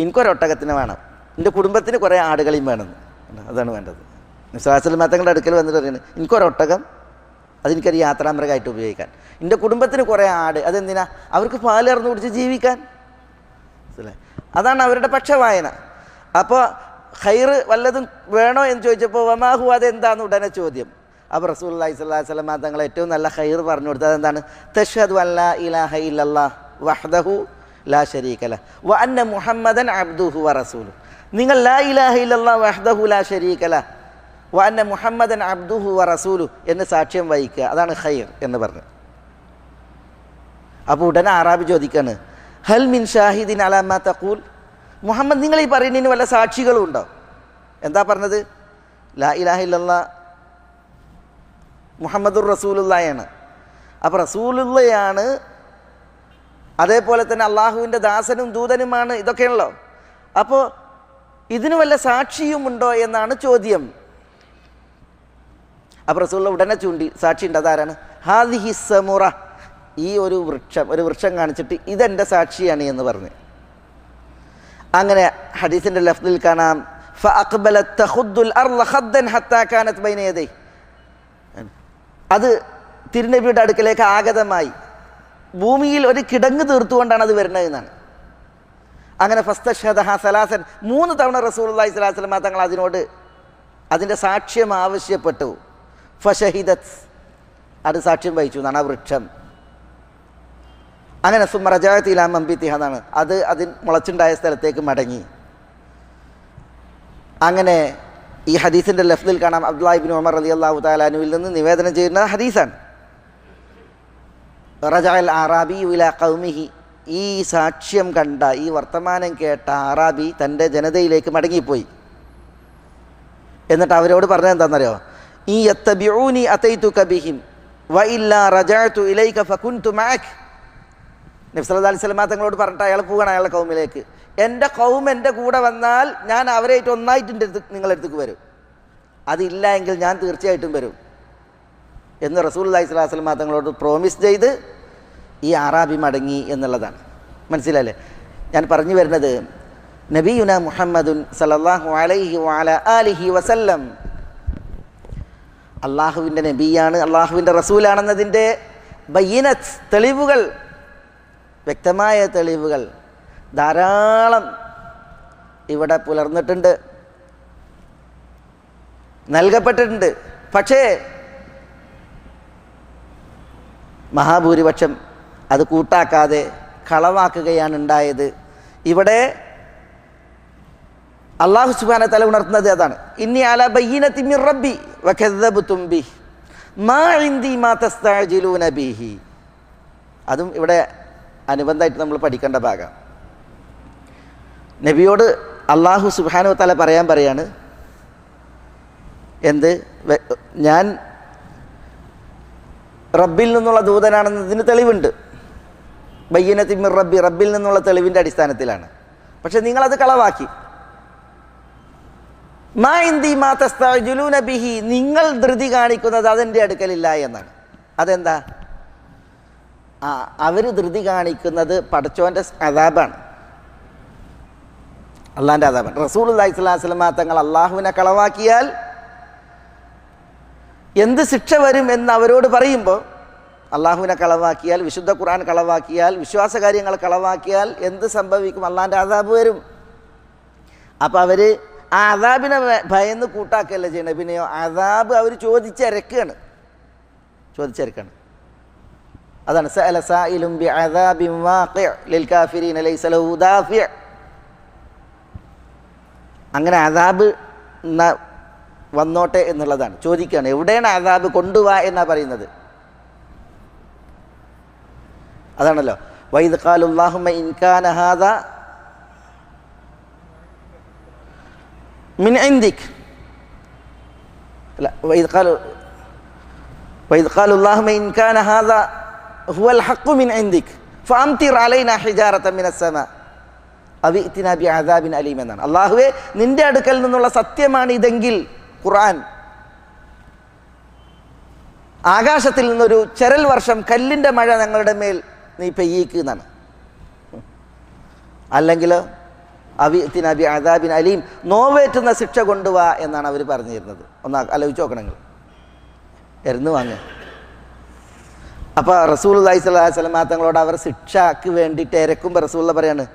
എനിക്കൊരൊട്ടകത്തിന് വേണം, എൻ്റെ കുടുംബത്തിന് കുറേ ആടുകളെയും വേണമെന്ന്. അതാണ് വേണ്ടത്. നബി സല്ലല്ലാഹു അലൈഹി വസല്ലം തങ്ങളുടെ അടുക്കൽ വന്നിട്ട് പറയാണ്, എനിക്കൊരൊട്ടകം, അതെനിക്കൊരു യാത്രാമൃഗമായിട്ട് ഉപയോഗിക്കാൻ, എൻ്റെ കുടുംബത്തിന് കുറേ ആട്, അതെന്തിനാ? അവർക്ക് പാൽ ഇറന്നു കുടിച്ച് ജീവിക്കാൻ. അതാണ് അവരുടെ പക്ഷവായന. അപ്പോൾ ഖൈർ വല്ലതും വേണോ എന്ന് ചോദിച്ചപ്പോൾ വമാഹു, അതെന്താന്ന് ഉടനെ ചോദ്യം. അപ്പോൾ റസൂലുള്ളാഹി സ്വല്ലല്ലാഹു അലൈഹി വസല്ലം തങ്ങൾ ഏറ്റവും നല്ല ഖൈർ പറഞ്ഞു കൊടുത്തത് എന്താണ്? തശ്ഹദു അല്ലാ ഇലാഹ ഇല്ലല്ലാഹ് വഹ്ദഹു ലാ ശരീക ലഹ് വ അന്ന മുഹമ്മദൻ അബ്ദുഹു വ റസൂലുഹു. നിങ്ങൾ ലാ ഇലാഹ ഇല്ലല്ലാഹ് വഹ്ദഹു ലാ ശരീക ലഹ് വ അന്ന മുഹമ്മദൻ അബ്ദുഹു വ റസൂലുഹു എന്ന് സാക്ഷ്യം വഹിക്കുക, അതാണ് ഖൈർ എന്ന് പറഞ്ഞു. അപ്പോൾ ഉടനെ അറാബി ചോദിക്കാണ്, ഹൽ മിൻ ഷാഹിദിൻ അലാ മാ തഖൂൽ, മുഹമ്മദ് നിങ്ങൾ ഈ പറയുന്നതിന് വല്ല സാക്ഷികളും ഉണ്ടോ? എന്താ പറഞ്ഞത്? ലാ ഇലാഹ ഇല്ലല്ലാഹ് മുഹമ്മദുർ റസൂലുള്ളായാണ്. അപ്പോൾ റസൂലുള്ളയാണ്, അതേപോലെ തന്നെ അള്ളാഹുവിൻ്റെ ദാസനും ദൂതനുമാണ്, ഇതൊക്കെയാണല്ലോ. അപ്പോൾ ഇതിന് വല്ല സാക്ഷിയുമുണ്ടോ എന്നാണ് ചോദ്യം. അപ്പോൾ റസൂലുള്ള ഉടനെ ചൂണ്ടി, സാക്ഷി ഉണ്ട്, അതാരാണ്? ഹാദിഹി സമുറ, ഈ ഒരു വൃക്ഷം കാണിച്ചിട്ട് ഇതെൻ്റെ സാക്ഷിയാണ് എന്ന് പറഞ്ഞ്. അങ്ങനെ ഹദീസിൻ്റെ ലഫ്ദിൽ കാണാം, ഫഅഖ്ബലത് തഖുദ്ദുൽ അർള ഖദ്ദൻ ഹത്താ കാനത് ബൈന യദൈ, അത് തിരുനബിയുടെ അടുക്കലേക്ക് ആഗതമായി ഭൂമിയിൽ ഒരു കിടങ്ങ് തീർത്തുകൊണ്ടാണ് അത് വരുന്നത് എന്നാണ്. അങ്ങനെ ഫസ്തശ്ഹദഹ സലാസൻ, 3 തവണ റസൂലുള്ളാഹി സ്വല്ലല്ലാഹു അലൈഹി വസല്ലം തങ്ങൾ അതിനോട് അതിൻ്റെ സാക്ഷ്യം ആവശ്യപ്പെട്ടു. ഫശഹിദത്, അത് സാക്ഷ്യം വഹിച്ചു എന്നാണ് ആ വൃക്ഷം. അങ്ങനെ സുമ്മ റജഅത് ഇലാ മൻബിതിഹ എന്നാണ്, അത് അതിന് മുളച്ചുണ്ടായ സ്ഥലത്തേക്ക് മടങ്ങി. അങ്ങനെ ഈ ഹദീസിൻ്റെ ലഫ്ദിൽ കാണാം, അബ്ദുല്ലാഹി ഇബ്നു ഉമർ റളിയല്ലാഹു തആല അൻഹുവിൽ നിന്ന് നിവേദനം ചെയ്യുന്ന ഹദീസാണ്. റജഅൽ അറാബി ഇലാ ഖൗമിഹി, ഈ സാക്ഷ്യം കണ്ട, ഈ വർത്തമാനം കേട്ട അറാബി തൻ്റെ ജനതയിലേക്ക് മടങ്ങിപ്പോയി. എന്നിട്ട് അവരോട് പറഞ്ഞത് എന്താണെന്നറിയോ? ഈ യത്തബിഊനി അതൈതുക ബിഹിം വ ഇല്ലാ റജഅതു ഇലൈക ഫകുൻതു മഅക്. നബി സല്ലല്ലാഹു അലൈഹി വസല്ലം തങ്ങളോട് പറഞ്ഞിട്ട് അയാൾ പോവുകയാണ് അയാളുടെ കൗമിലേക്ക്. എൻ്റെ കൗം എൻ്റെ കൂടെ വന്നാൽ ഞാൻ അവരായിട്ട് ഒന്നായിട്ട് നിങ്ങളുടെ അടുത്തേക്ക് വരും, അതില്ല എങ്കിൽ ഞാൻ തീർച്ചയായിട്ടും വരും എന്ന് റസൂലുള്ളാഹി സ്വല്ലല്ലാഹു അലൈഹി വസല്ലം തങ്ങളോട് പ്രോമിസ് ചെയ്ത് ഈ അറാബി മടങ്ങി എന്നുള്ളതാണ്. മനസ്സിലല്ലേ? ഞാൻ പറഞ്ഞു വരുന്നത്, നബിയുന മുഹമ്മദുൻ സല്ലല്ലാഹു അലൈഹി വഅലാ ആലിഹി വസല്ലം അള്ളാഹുവിൻ്റെ നബിയാണ്, അള്ളാഹുവിൻ്റെ റസൂലാണെന്നതിൻ്റെ ബയ്യിനത്ത്, തെളിവുകൾ, വ്യക്തമായ തെളിവുകൾ ധാരാളം ഇവിടെ പുലർന്നിട്ടുണ്ട്, നൽകപ്പെട്ടിട്ടുണ്ട്. പക്ഷേ മഹാഭൂരിപക്ഷം അത് കൂട്ടാക്കാതെ കളവാക്കുകയാണ് ഉണ്ടായത്. ഇവിടെ അല്ലാഹു സുബ്ഹാനഹു വ തആല ഉണർത്തുന്നത് അതാണ്, ഇന്നി അലാ ബയ്യിനത്തിൻ മിർ റബ്ബി വകദ്ദബ്തും ബിഹി മാ ഇൻദി മാ തസ്തഅജിലൂന ബിഹി. അതും ഇവിടെ അനുബന്ധമായിട്ട് നമ്മൾ പഠിക്കേണ്ട ഭാഗം. നബിയോട് അല്ലാഹു സുബ്ഹാനഹു വ തആല പറയാണ്, എന്ത്? ഞാൻ റബ്ബിൽ നിന്നുള്ള ദൂതനാണെന്നതിന് തെളിവുണ്ട്. ബയ്യിനത്തിൻ മിർ റബ്ബി, റബ്ബിൽ നിന്നുള്ള തെളിവിൻ്റെ അടിസ്ഥാനത്തിലാണ്. പക്ഷെ നിങ്ങളത് കളവാക്കി. മാ ഇന്ദി മാ തസ്തഅ്ജിലൂന ബിഹി, നിങ്ങൾ ധൃതി കാണിക്കുന്നത് അതെൻ്റെ അടുക്കലില്ല എന്നാണ്. അതെന്താ? അവർ ധൃതി കാണിക്കുന്നത് പടച്ചോൻ്റെ അദാബാണ്, അള്ളാൻ്റെ അദാബാണ്. റസൂലുള്ളാഹി സ്വല്ലല്ലാഹു അലൈഹി വസല്ലം തങ്ങൾ അള്ളാഹുവിനെ കളവാക്കിയാൽ എന്ത് ശിക്ഷ വരും എന്ന് അവരോട് പറയുമ്പോൾ, അള്ളാഹുവിനെ കളവാക്കിയാൽ, വിശുദ്ധ ഖുർആൻ കളവാക്കിയാൽ, വിശ്വാസകാര്യങ്ങൾ കളവാക്കിയാൽ എന്ത് സംഭവിക്കും? അള്ളാൻ്റെ അദാബ് വരും. അപ്പം അവർ ആ അദാബിനെ ഭയന്ന് കൂട്ടാക്കല്ല ചെയ്യണത്, പിന്നെയോ അദാബ് അവർ ചോദിച്ചരക്കുകയാണ്. അതാണ് സഅല സായിലും ബിഅദാബിൻ വാഖിഅ ലിൽ കാഫിരീന ലൈസ ലഹു ദാഫിഅ. അങ്ങനെ അദാബ് വന്നോട്ടെ എന്നുള്ളതാണ്, ചോദിക്കുകയാണ്. എവിടെയാണ് അദാബ്? കൊണ്ടുവാ എന്നാ പറയുന്നത്. അതാണല്ലോ വഇദ് ഖാലു അല്ലാഹുമ്മ ഇൻ കാന ഹാദാ മിൻ ഇൻദിക്, അല്ല, വഇദ് ഖാലു അല്ലാഹുമ്മ ഇൻ കാന ഹാദാ ഹുവൽ ഹഖ്ഖു മിൻ ഇൻദിക് ഫഅംതിർ അലൈനാ ഹിജാറതൻ മിനസ് സമാ അവ ഇഅ്തിനാ ബിഅദാബിൻ അലീം എന്നാണ്. അല്ലാഹുവേ, നിന്റെ അടുക്കൽ നിന്നുള്ള സത്യമാണ് ഇതെങ്കിൽ, ഖുർആൻ, ആകാശത്തിൽ നിന്നൊരു ചെരൽ വർഷം കല്ലിൻ്റെ മഴ ഞങ്ങളുടെ മേൽ നീ പെയ്യിക്ക് എന്നാണ്. അല്ലെങ്കിൽ അവിഅ്തിനാ ബിഅദാബിൻ അലീം, നോവേറ്റുന്ന ശിക്ഷ കൊണ്ടുവാ എന്നാണ് അവർ പറഞ്ഞു തരുന്നത്. ഒന്ന് ആലോചിച്ച് നോക്കണമെങ്കിൽ എരുന്ന് വാങ്ങുക. അപ്പോൾ റസൂലുള്ളാഹി സ്വല്ലല്ലാഹു അലൈഹി വസല്ലം തങ്ങളോട് അവർ ശിക്ഷക്ക് വേണ്ടിയിട്ട് ഇരക്കുമ്പോൾ റസൂലുള്ളാഹി പറയാണ്,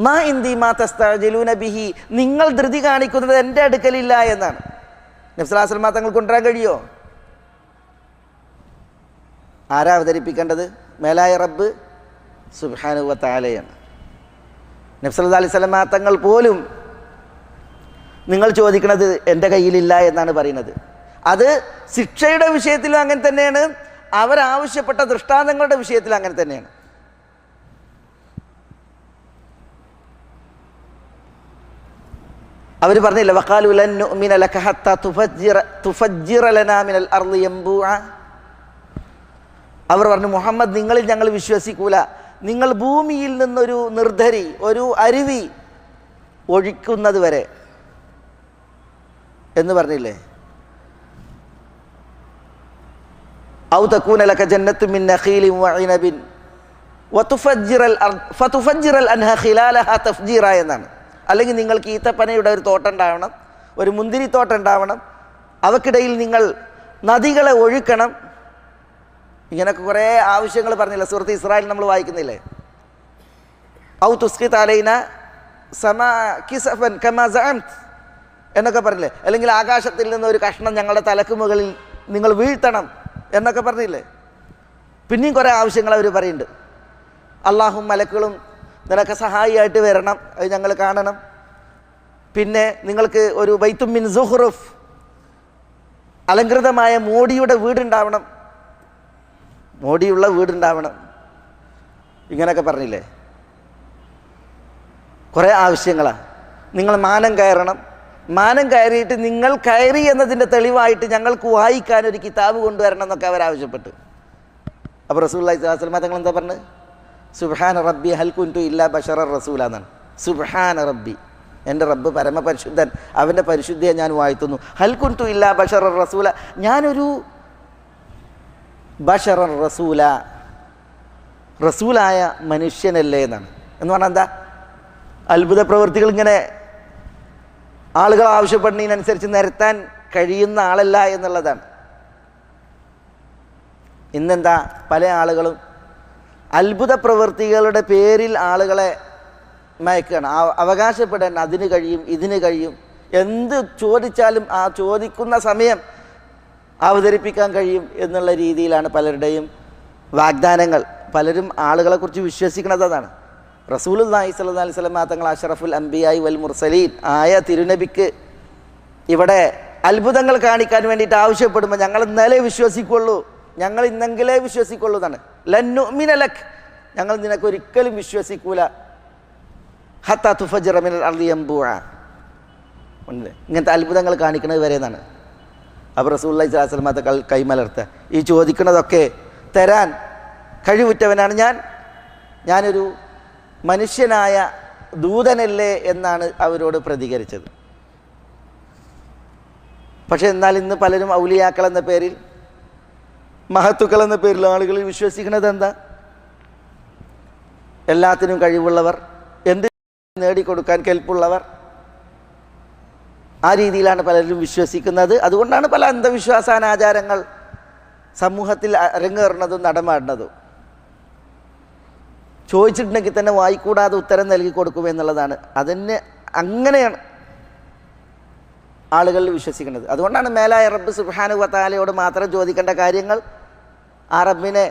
മാ ഇന്ദി മാ തസ്തഅ്ജിലൂന ബിഹി, നിങ്ങൾ ധൃതി കാണിക്കുന്നത് എൻ്റെ അടുക്കലില്ല എന്നാണ്. നബി സല്ലല്ലാഹു അലൈഹി വസല്ലം തങ്ങൾ കൊണ്ടുവരാൻ കഴിയുമോ? ആരാ അവതരിപ്പിക്കേണ്ടത്? മേലായ റബ്ബ് സുബ്ഹാനഹു വ തആലയാണ്. നബി സല്ലല്ലാഹു അലൈഹി വസല്ലം തങ്ങൾ പോലും നിങ്ങൾ ചോദിക്കുന്നത് എൻ്റെ കയ്യിലില്ല എന്നാണ് പറയുന്നത്. അത് ശിക്ഷയുടെ വിഷയത്തിലും അങ്ങനെ തന്നെയാണ്, അവരാവശ്യപ്പെട്ട ദൃഷ്ടാന്തങ്ങളുടെ വിഷയത്തിൽ അങ്ങനെ തന്നെയാണ്. അവർ പറഞ്ഞില്ല, വഖാലു ലൻ നുഅ്മിന ലക ഹത്താ തുഫജ്ജിറ ലനാ മിനൽ അർളി യംബൂഅ. അവർ പറഞ്ഞു, മുഹമ്മദ്, നിങ്ങളിൽ ഞങ്ങൾ വിശ്വസിക്കൂല, നിങ്ങൾ ഭൂമിയിൽ നിന്നൊരു നിർദ്ധരി, ഒരു അരുവി ഒഴിക്കുന്നത് വരെ എന്ന് പറഞ്ഞില്ലേ? ഔ തകൂന ലക ജന്നത്തു മിൻ നഖീലിൻ വഇനബിൻ ഫതുഫജ്ജിറൽ അൻഹാ ഖിലാലഹാ തഫ്ജീറ എന്നാണ്. അല്ലെങ്കിൽ നിങ്ങൾക്ക് ഈത്തപ്പനയുടെ ഒരു തോട്ടം ഉണ്ടാവണം, ഒരു മുന്തിരിത്തോട്ടം ഉണ്ടാവണം, അവക്കിടയിൽ നിങ്ങൾ നദികളെ ഒഴുക്കണം. ഇങ്ങനെയൊക്കെ കുറേ ആവശ്യങ്ങൾ പറഞ്ഞില്ല സൂറത്ത് ഇസ്രായേൽ നമ്മൾ വായിക്കുന്നില്ലേ? ഔ തുസ്ഖിത അലൈന സമാ കിസഫൻ കമാ സഅംത് എന്നൊക്കെ പറഞ്ഞില്ലേ? അല്ലെങ്കിൽ ആകാശത്തിൽ നിന്ന് ഒരു കഷ്ണം ഞങ്ങളുടെ തലക്ക് മുകളിൽ നിങ്ങൾ വീഴ്ത്തണം എന്നൊക്കെ പറഞ്ഞില്ലേ? പിന്നെയും കുറേ ആവശ്യങ്ങൾ അവർ പറയുന്നുണ്ട്. അള്ളാഹും മലക്കുകളും നിനക്ക് സഹായിയായിട്ട് വരണം, അത് ഞങ്ങൾ കാണണം. പിന്നെ നിങ്ങൾക്ക് ഒരു ബൈത്തും മിൻ സുഹ്റുഫ്, അലങ്കൃതമായ മോടിയുടെ വീടുണ്ടാവണം, മോടിയുള്ള വീടുണ്ടാവണം. ഇങ്ങനെയൊക്കെ പറഞ്ഞില്ലേ? കുറേ ആവശ്യങ്ങളാണ്. നിങ്ങൾ മാനം കയറണം, മാനം കയറിയിട്ട് നിങ്ങൾ കയറി എന്നതിൻ്റെ തെളിവായിട്ട് ഞങ്ങൾക്ക് വായിക്കാൻ ഒരു കിതാബ് കൊണ്ടുവരണം എന്നൊക്കെ അവരാവശ്യപ്പെട്ടു. അപ്പോൾ റസൂലുള്ളാഹി സ്വല്ലല്ലാഹു അലൈഹി വസല്ലം തങ്ങൾ എന്താ പറഞ്ഞത്? സുബ്ഹാന റബ്ബി ഹൽ കുൻതു ഇല്ലാ ബശറർ റസൂല എന്നാണ്. സുബ്ഹാന റബ്ബി, എൻ്റെ റബ്ബ് പരമപരിശുദ്ധൻ, അവൻ്റെ പരിശുദ്ധിയെ ഞാൻ വാഴ്ത്തുന്നു. ഹൽ കുൻതു ഇല്ലാ ബശറർ റസൂല, ഞാനൊരു ബശറർ റസൂല, റസൂലായ മനുഷ്യനല്ലേ എന്നാണ്. എന്ന് പറഞ്ഞാൽ എന്താ? അത്ഭുത പ്രവൃത്തികൾ ഇങ്ങനെ ആളുകൾ ആവശ്യപ്പെടുന്നതിനനുസരിച്ച് നിരത്താൻ കഴിയുന്ന ആളല്ല എന്നുള്ളതാണ്. ഇന്നെന്താ പല ആളുകളും അത്ഭുത പ്രവൃത്തികളുടെ പേരിൽ ആളുകളെ മയക്കുകയാണ്. അവകാശപ്പെടാൻ അതിന് കഴിയും, ഇതിന് കഴിയും, എന്ത് ചോദിച്ചാലും ആ ചോദിക്കുന്ന സമയം അവതരിപ്പിക്കാൻ കഴിയും എന്നുള്ള രീതിയിലാണ് പലരുടെയും വാഗ്ദാനങ്ങൾ. പലരും ആളുകളെക്കുറിച്ച് വിശ്വസിക്കുന്നത് അതാണ്. റസൂലുള്ളാഹി സ്വല്ലല്ലാഹു അലൈഹി വസല്ലം തങ്ങൾ അഷ്റഫുൽ അംബിയായി വൽ മുർസലീൻ ആയ തിരുനബിക്ക് ഇവിടെ അത്ഭുതങ്ങൾ കാണിക്കാൻ വേണ്ടിയിട്ട് ആവശ്യപ്പെടുമ്പോൾ ഞങ്ങൾ ഇന്നലെ വിശ്വസിക്കുള്ളൂ, ഞങ്ങൾ ഇന്നെങ്കിലേ വിശ്വസിക്കുള്ളൂ എന്നാണ്. ലൻ നുഅ്മിന ലക്, ഞങ്ങൾ നിനക്കൊരിക്കലും വിശ്വസിക്കൂല ഹത്താ തുഫജ്ജിറ മിനൽ അർളി യംബൂഅ, ഇങ്ങനത്തെ അത്ഭുതങ്ങൾ കാണിക്കുന്നത് വരെ എന്നാണ്. അപ്പോൾ റസൂലുള്ളാഹി സ്വല്ലല്ലാഹു അലൈഹി വസല്ലം തങ്ങൾ കൈമലർത്തുക, ഈ ചോദിക്കുന്നതൊക്കെ തരാൻ കഴിവുറ്റവനാണ് ഞാനൊരു മനുഷ്യനായ ദൂതനല്ലേ എന്നാണ് അവരോട് പ്രതികരിച്ചത്. പക്ഷെ എന്നാൽ ഇന്ന് പലരും ഔലിയാക്കൾ എന്ന പേരിൽ, മഹത്തുക്കൾ എന്ന പേരിൽ ആളുകൾ വിശ്വസിക്കുന്നത് എന്താ? എല്ലാത്തിനും കഴിവുള്ളവർ, എന്ത് നേടിക്കൊടുക്കാൻ കെൽപ്പുള്ളവർ, ആ രീതിയിലാണ് പലരും വിശ്വസിക്കുന്നത്. അതുകൊണ്ടാണ് പല അന്ധവിശ്വാസാനാചാരങ്ങൾ സമൂഹത്തിൽ അരങ്ങേറുന്നതും നടമാടുന്നതും. ചോദിച്ചിട്ടുണ്ടെങ്കിൽ തന്നെ വായിക്കൂടാതെ ഉത്തരം നൽകി കൊടുക്കുമെന്നുള്ളതാണ്. അതിന് അങ്ങനെയാണ് ആളുകൾ വിശ്വസിക്കുന്നത്. അതുകൊണ്ടാണ് മേലായ റബ്ബ് സുബ്ഹാനഹു വ തആലയോട് മാത്രം ചോദിക്കേണ്ട കാര്യങ്ങൾ ആ റബ്ബിനെ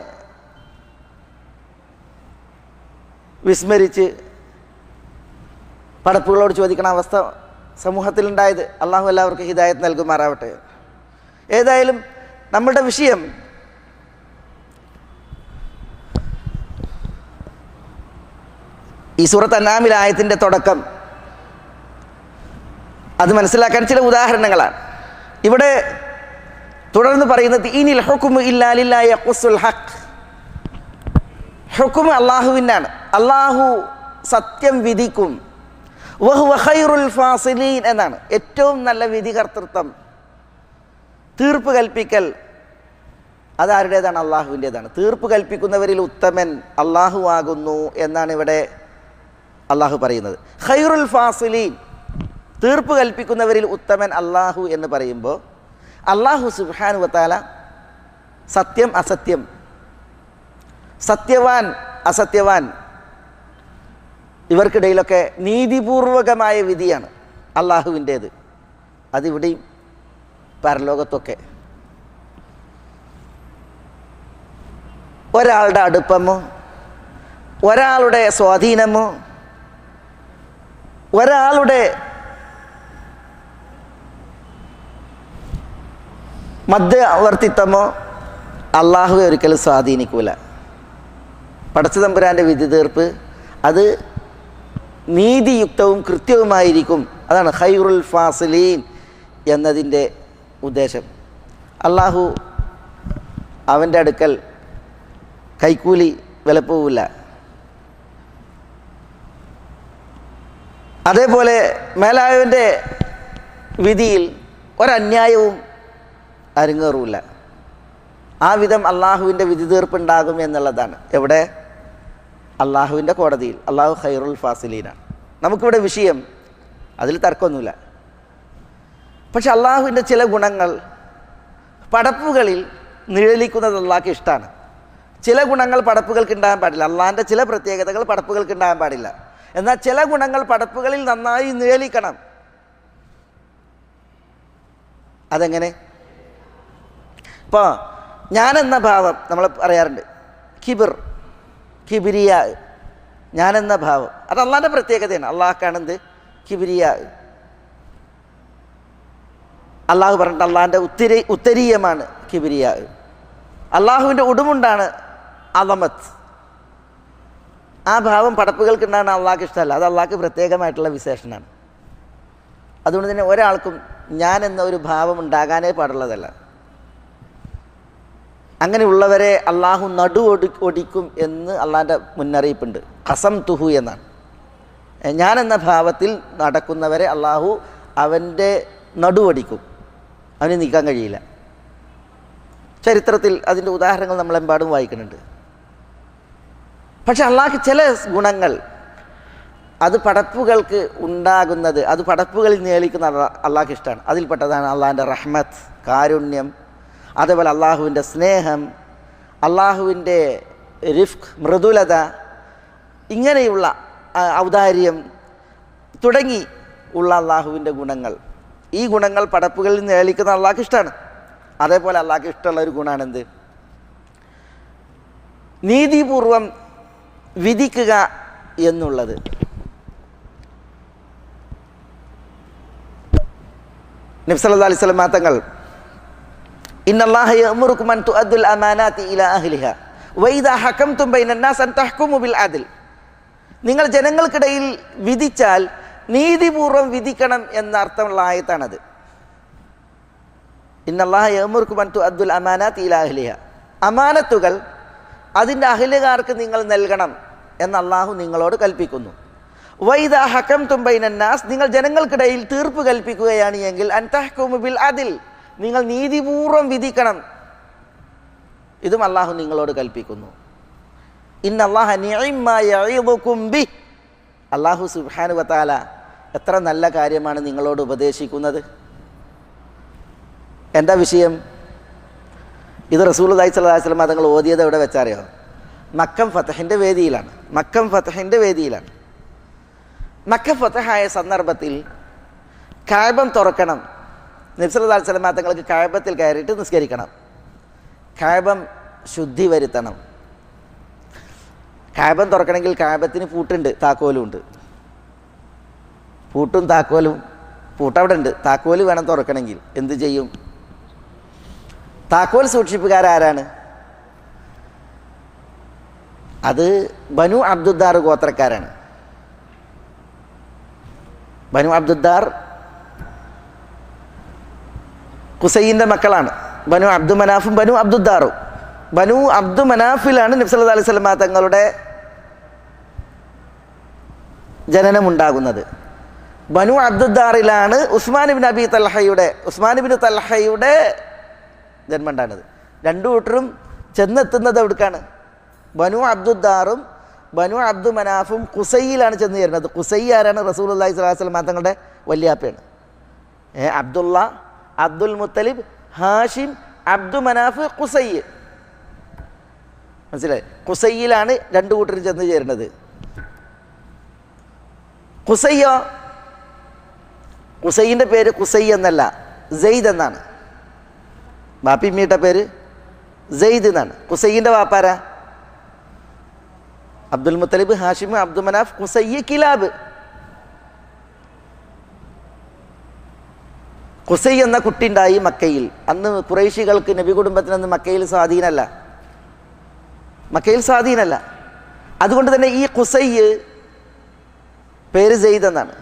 വിസ്മരിച്ച് പടപ്പുകളോട് ചോദിക്കണ അവസ്ഥ സമൂഹത്തിലുണ്ടായത്. അള്ളാഹു എല്ലാവർക്കും ഹിദായത്ത് നൽകുമാറാവട്ടെ. ഏതായാലും നമ്മുടെ വിഷയം ഈ സൂറത്ത് അൻആമിലെ ആയത്തിൻ്റെ തുടക്കം, അത് മനസ്സിലാക്കാൻ ചില ഉദാഹരണങ്ങളാണ് ഇവിടെ തുടർന്ന് പറയുന്നത്. ഇനിൽ ഹുക്മു ഇല്ലാ ലില്ലാഹി യഖുസ്സുൽ ഹഖ്. ഹുക്ം അള്ളാഹുവിനാണ്. അള്ളാഹു സത്യം വിധിക്കും. വഹുവ ഖൈറുൽ ഫാസിലീൻ എന്നാണ്. ഏറ്റവും നല്ല വിധികർത്തൃത്വം, തീർപ്പ് കൽപ്പിക്കൽ അതാരുടേതാണ്? അള്ളാഹുവിൻ്റേതാണ്. തീർപ്പ് കൽപ്പിക്കുന്നവരിൽ ഉത്തമൻ അള്ളാഹു ആകുന്നു എന്നാണ് ഇവിടെ അള്ളാഹു പറയുന്നത്. ഖൈറുൽ ഫാസിലീൻ, തീർപ്പ് കൽപ്പിക്കുന്നവരിൽ ഉത്തമൻ അള്ളാഹു എന്ന് പറയുമ്പോൾ അള്ളാഹു സുബ്ഹാനഹു വ തആല സത്യം അസത്യം, സത്യവാൻ അസത്യവാൻ, ഇവർക്കിടയിലൊക്കെ നീതിപൂർവകമായ വിധിയാണ് അള്ളാഹുവിൻ്റേത്. അതിവിടെയും പരലോകത്തൊക്കെ. ഒരാളുടെ അടുപ്പമോ ഒരാളുടെ സ്വാധീനമോ ഒരാളുടെ മധ്യവർത്തിത്വമോ അള്ളാഹുവെ ഒരിക്കലും സ്വാധീനിക്കൂല. പടച്ചതമ്പുരാൻ്റെ വിധി തീർപ്പ് അത് നീതിയുക്തവും കൃത്യവുമായിരിക്കും. അതാണ് ഖൈറുൽ ഫാസിലീൻ എന്നതിൻ്റെ ഉദ്ദേശം. അള്ളാഹു അവൻ്റെ അടുക്കൽ കൈക്കൂലി വിലപ്പോവില്ല. അതേപോലെ മേലായവൻ്റെ വിധിയിൽ ഒരന്യായവും അരങ്ങേറൂല. ആ വിധം അള്ളാഹുവിൻ്റെ വിധി തീർപ്പുണ്ടാകും എന്നുള്ളതാണ്. എവിടെ? അള്ളാഹുവിൻ്റെ കോടതിയിൽ. അള്ളാഹു ഖൈറുൽ ഫാസിലീനാണ്. നമുക്കിവിടെ വിഷയം, അതിൽ തർക്കമൊന്നുമില്ല. പക്ഷെ അള്ളാഹുവിൻ്റെ ചില ഗുണങ്ങൾ പടപ്പുകളിൽ നിഴലിക്കുന്നത് അള്ളാഹ്ക്ക് ഇഷ്ടമാണ്. ചില ഗുണങ്ങൾ പടപ്പുകൾക്ക് ഉണ്ടാകാൻ പാടില്ല. അള്ളാഹിൻ്റെ ചില പ്രത്യേകതകൾ പടപ്പുകൾക്ക് ഉണ്ടാകാൻ പാടില്ല. എന്നാൽ ചില ഗുണങ്ങൾ പടപ്പുകളിൽ നന്നായി നിഴലിക്കണം. അതെങ്ങനെ? ഇപ്പോൾ ഞാനെന്ന ഭാവം നമ്മൾ പറയാറുണ്ട്. കിബിരിയ, ഞാനെന്ന ഭാവം, അത് അള്ളാഹിൻ്റെ പ്രത്യേകതയാണ്. അള്ളാഹ്ക്കാണെന്ത്? കിബിരിയ. അള്ളാഹു പറഞ്ഞിട്ട് അള്ളാഹിൻ്റെ ഉത്തരീയമാണ് കിബിരിയ. അള്ളാഹുവിൻ്റെ ഉടുമുണ്ടാണ് അളമത്ത്. ആ ഭാവം പടപ്പുകൾക്ക് ഉണ്ടാകുന്ന അള്ളാഹ്ക്ക് ഇഷ്ടമല്ല. അത് അള്ളാഹ്ക്ക് പ്രത്യേകമായിട്ടുള്ള വിശേഷണമാണ്. അതുകൊണ്ട് തന്നെ ഒരാൾക്കും ഞാൻ എന്ന ഒരു ഭാവം ഉണ്ടാകാനേ പാടുള്ളതല്ല. അങ്ങനെയുള്ളവരെ അള്ളാഹു ഒടിക്കും എന്ന് അള്ളാഹിൻ്റെ മുന്നറിയിപ്പുണ്ട്. ഖസം തുഹു എന്നാണ്. ഞാനെന്ന ഭാവത്തിൽ നടക്കുന്നവരെ അള്ളാഹു അവൻ്റെ ഒടിക്കും. അവന് നീക്കാൻ കഴിയില്ല. ചരിത്രത്തിൽ അതിൻ്റെ ഉദാഹരണങ്ങൾ നമ്മളെമ്പാടും വായിക്കുന്നുണ്ട്. പക്ഷെ അള്ളാഹ്ക്ക് ചില ഗുണങ്ങൾ അത് പടപ്പുകൾക്ക് ഉണ്ടാകുന്നത്, അത് പടപ്പുകളിൽ നിയലിക്കുന്ന അള്ളാഹ്ക്ക് ഇഷ്ടമാണ്. അതിൽപ്പെട്ടതാണ് അള്ളാഹിൻ്റെ റഹ്മത്ത്, കാരുണ്യം, അതേപോലെ അള്ളാഹുവിൻ്റെ സ്നേഹം, അള്ളാഹുവിൻ്റെ റിഫ്ഖ്, മൃദുലത, ഇങ്ങനെയുള്ള ഔദാര്യം തുടങ്ങി ഉള്ള അള്ളാഹുവിൻ്റെ ഗുണങ്ങൾ. ഈ ഗുണങ്ങൾ പടപ്പുകളിൽ നിയലിക്കുന്ന അള്ളാഹ്ക്ക് ഇഷ്ടമാണ്. അതേപോലെ അള്ളാഹ്ക്ക് ഇഷ്ടമുള്ള ഒരു ഗുണമാണെന്ത്? നീതിപൂർവം വിധിക്കുക എന്നുള്ളത്. നബി സല്ലല്ലാഹു അലൈഹി വസല്ലം തങ്ങൾ ഇന്നല്ലാഹ യഅ്മുറുകും അൻ തുഅദ്ദുൽ അമാനാതി ഇലാ അഹ്ലിഹാ വഇദാ ഹകംതും ബൈനന്നാസ് അൻ തഹ്കുമു ബിൽ അദ്ൽ. നിങ്ങൾ ജനങ്ങൾക്കിടയിൽ വിധിച്ചാൽ നീതിപൂർവം വിധിക്കണം എന്ന അർത്ഥമുള്ള ആയത്താണത്. ഇന്നല്ലാഹ യഅ്മുറുകും അൻ തുഅദ്ദുൽ അമാനാതി ഇലാ അഹ്ലിഹാ, അമാനത്തുകൾ അതിൻ്റെ അഹ്ലുകാർക്ക് നിങ്ങൾ നൽകണം എന്ന് അള്ളാഹു നിങ്ങളോട് കൽപ്പിക്കുന്നു. വൈദാ ഹകംതും ബൈനന്നാസ്, നിങ്ങൾ ജനങ്ങൾക്കിടയിൽ തീർപ്പ് കൽപ്പിക്കുകയാണ് എങ്കിൽ അൻ തഹ്കുമു ബിൽ അദിൽ, നിങ്ങൾ നീതിപൂർവം വിധിക്കണം. ഇതും അള്ളാഹു നിങ്ങളോട് കൽപ്പിക്കുന്നു. ഇന്നല്ലാഹ നിഅമ്മാ യഈദുകും ബിഹ്, അള്ളാഹു സുബ്ഹാനഹു വ തആല എത്ര നല്ല കാര്യമാണ് നിങ്ങളോട് ഉപദേശിക്കുന്നത്. എന്താ വിഷയം? ഇത് റസൂലുള്ളാഹി സ്വല്ലല്ലാഹു അലൈഹി വസല്ലം തങ്ങൾ ഓതിയത് എവിടെ വെച്ചറിയോ? മക്കം ഫതഹിൻ്റെ വേദിയിലാണ്. മക്കം ഫതഹിൻ്റെ വേദിയിലാണ്. മക്ക ഫതഹായ സന്ദർഭത്തിൽ കഅബം തുറക്കണം. നബി സല്ലല്ലാഹു അലൈഹി വസല്ലം തങ്ങൾക്ക് കഅബത്തിൽ കയറിയിട്ട് നിസ്കരിക്കണം. കഅബം ശുദ്ധി വരുത്തണം. കഅബം തുറക്കണമെങ്കിൽ കഅബത്തിന് പൂട്ടുണ്ട്, താക്കോലും ഉണ്ട്. പൂട്ടും താക്കോലും, പൂട്ടവിടെ ഉണ്ട്, താക്കോല് വേണം തുറക്കണമെങ്കിൽ. എന്ത് ചെയ്യും? താക്കോൽ സൂക്ഷിപ്പുകാരാരാണ്? അത് ബനു അബ്ദുദ്ദാർ ഗോത്രക്കാരാണ്. ബനു അബ്ദുദ്ദാർ ഖുസൈൻ്റെ മക്കളാണ്. ബനു അബ്ദു മനാഫും ബനു അബ്ദുദ്ദാറും. ബനു അബ്ദു മനാഫിലാണ് നബി സല്ലല്ലാഹു അലൈഹി വസല്ലം തങ്ങളുടെ ജനനമുണ്ടാകുന്നത്. ബനു അബ്ദുദ്ദാറിലാണ് ഉസ്മാൻ ഇബ്നു അബി തൽഹയുടെ ജന്മം ഉണ്ടാകുന്നത്. രണ്ടു കൂട്ടരും ചെന്നെത്തുന്നത് എവിടേക്കാണ്? ബനു അബ്ദുദ്ദാറും ബനു അബ്ദു മനാഫും ഖുസൈയിലാണ് ചെന്ന് ചേരുന്നത്. ഖുസൈ ആരാണ്? റസൂലുള്ളാഹി സ്വല്ലല്ലാഹു അലൈഹി വസല്ലം തങ്ങളുടെ വല്യാപ്പയാണ്. അബ്ദുള്ള, അബ്ദുൽ മുത്തലിബ്, ഹാഷിം, അബ്ദു മനാഫ്, ഖുസൈ. മനസ്സിലായി? ഖുസൈയിലാണ് രണ്ടു കൂട്ടരും ചെന്ന് ചേരുന്നത്. ഖുസൈയോ? ഖുസൈൻ്റെ പേര് ഖുസൈ എന്നല്ല, സെയ്ദ് എന്നാണ്. ബാപ്പിമ്മയുടെ പേര് സെയ്ദ് എന്നാണ്. ഖുസൈൻ്റെ വാപ്പാരാ? അബ്ദുൽ മുത്തലിബ്, ഹാഷിം, അബ്ദു മനാഫ്, ഖുസൈ, കിലാബ്. ഖുസൈ എന്ന കുട്ടി ഉണ്ടായി മക്കയിൽ. അന്ന് ഖുറൈശികൾക്ക് നബി കുടുംബത്തിനന്ന് മക്കയിൽ സ്വാധീനമല്ല. അതുകൊണ്ട് തന്നെ ഈ ഖുസൈ പേര് സെയ്ദ് എന്നാണ്.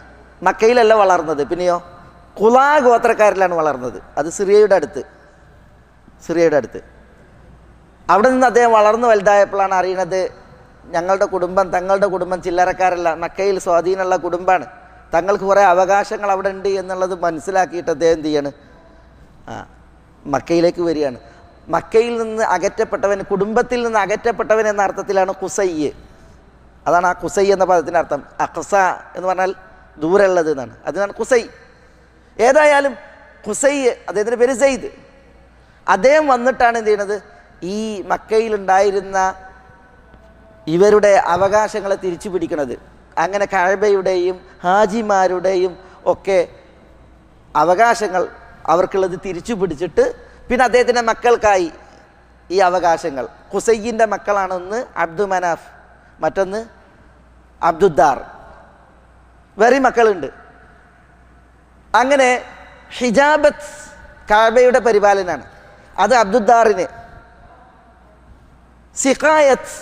മക്കയിലല്ല വളർന്നത്, പിന്നെയോ ഖുലാ ഗോത്രക്കാരിലാണ് വളർന്നത്. അത് സിറിയയുടെ അടുത്ത്. അവിടെ നിന്ന് അദ്ദേഹം വളർന്നു വലുതായപ്പോഴാണ് അറിയണത് തങ്ങളുടെ കുടുംബം ചില്ലറക്കാരല്ല, മക്കയിൽ സ്വാധീനമുള്ള കുടുംബമാണ്, തങ്ങൾക്ക് കുറേ അവകാശങ്ങൾ അവിടെ ഉണ്ട് എന്നുള്ളത് മനസ്സിലാക്കിയിട്ട് അദ്ദേഹം എന്ത് ചെയ്യാണ്? മക്കയിലേക്ക് വരികയാണ്. മക്കയിൽ നിന്ന് അകറ്റപ്പെട്ടവൻ, കുടുംബത്തിൽ നിന്ന് അകറ്റപ്പെട്ടവൻ എന്ന അർത്ഥത്തിലാണ് ഖുസൈ. അതാണ് ആ ഖുസൈ എന്ന പദത്തിൻ്റെ അർത്ഥം. അഖ്സ എന്ന് പറഞ്ഞാൽ ദൂരമുള്ളത് എന്നാണ്. അതിനാണ് ഖുസൈ. ഏതായാലും ഖുസൈ, അദ്ദേഹത്തിൻ്റെ പേര് സെയ്ദ്. അദ്ദേഹം വന്നിട്ടാണ് എന്ത് ചെയ്യണത്? ഈ മക്കയിലുണ്ടായിരുന്ന ഇവരുടെ അവകാശങ്ങളെ തിരിച്ചു പിടിക്കുന്നത്. അങ്ങനെ കഅബയുടെയും ഹാജിമാരുടെയും ഒക്കെ അവകാശങ്ങൾ അവർക്കുള്ളത് തിരിച്ചു പിടിച്ചിട്ട് പിന്നെ അദ്ദേഹത്തിൻ്റെ മക്കൾക്കായി ഈ അവകാശങ്ങൾ. ഖുസൈൻ്റെ മക്കളാണൊന്ന് അബ്ദു മനാഫ്, മറ്റൊന്ന് അബ്ദുദ്ദാർ. വേറെ മക്കളുണ്ട്. അങ്ങനെ ഹിജാബത്ത് കഅബയുടെ പരിപാലനാണ്, അത് അബ്ദുദ്ദാറിന്. സിഖായത്ത്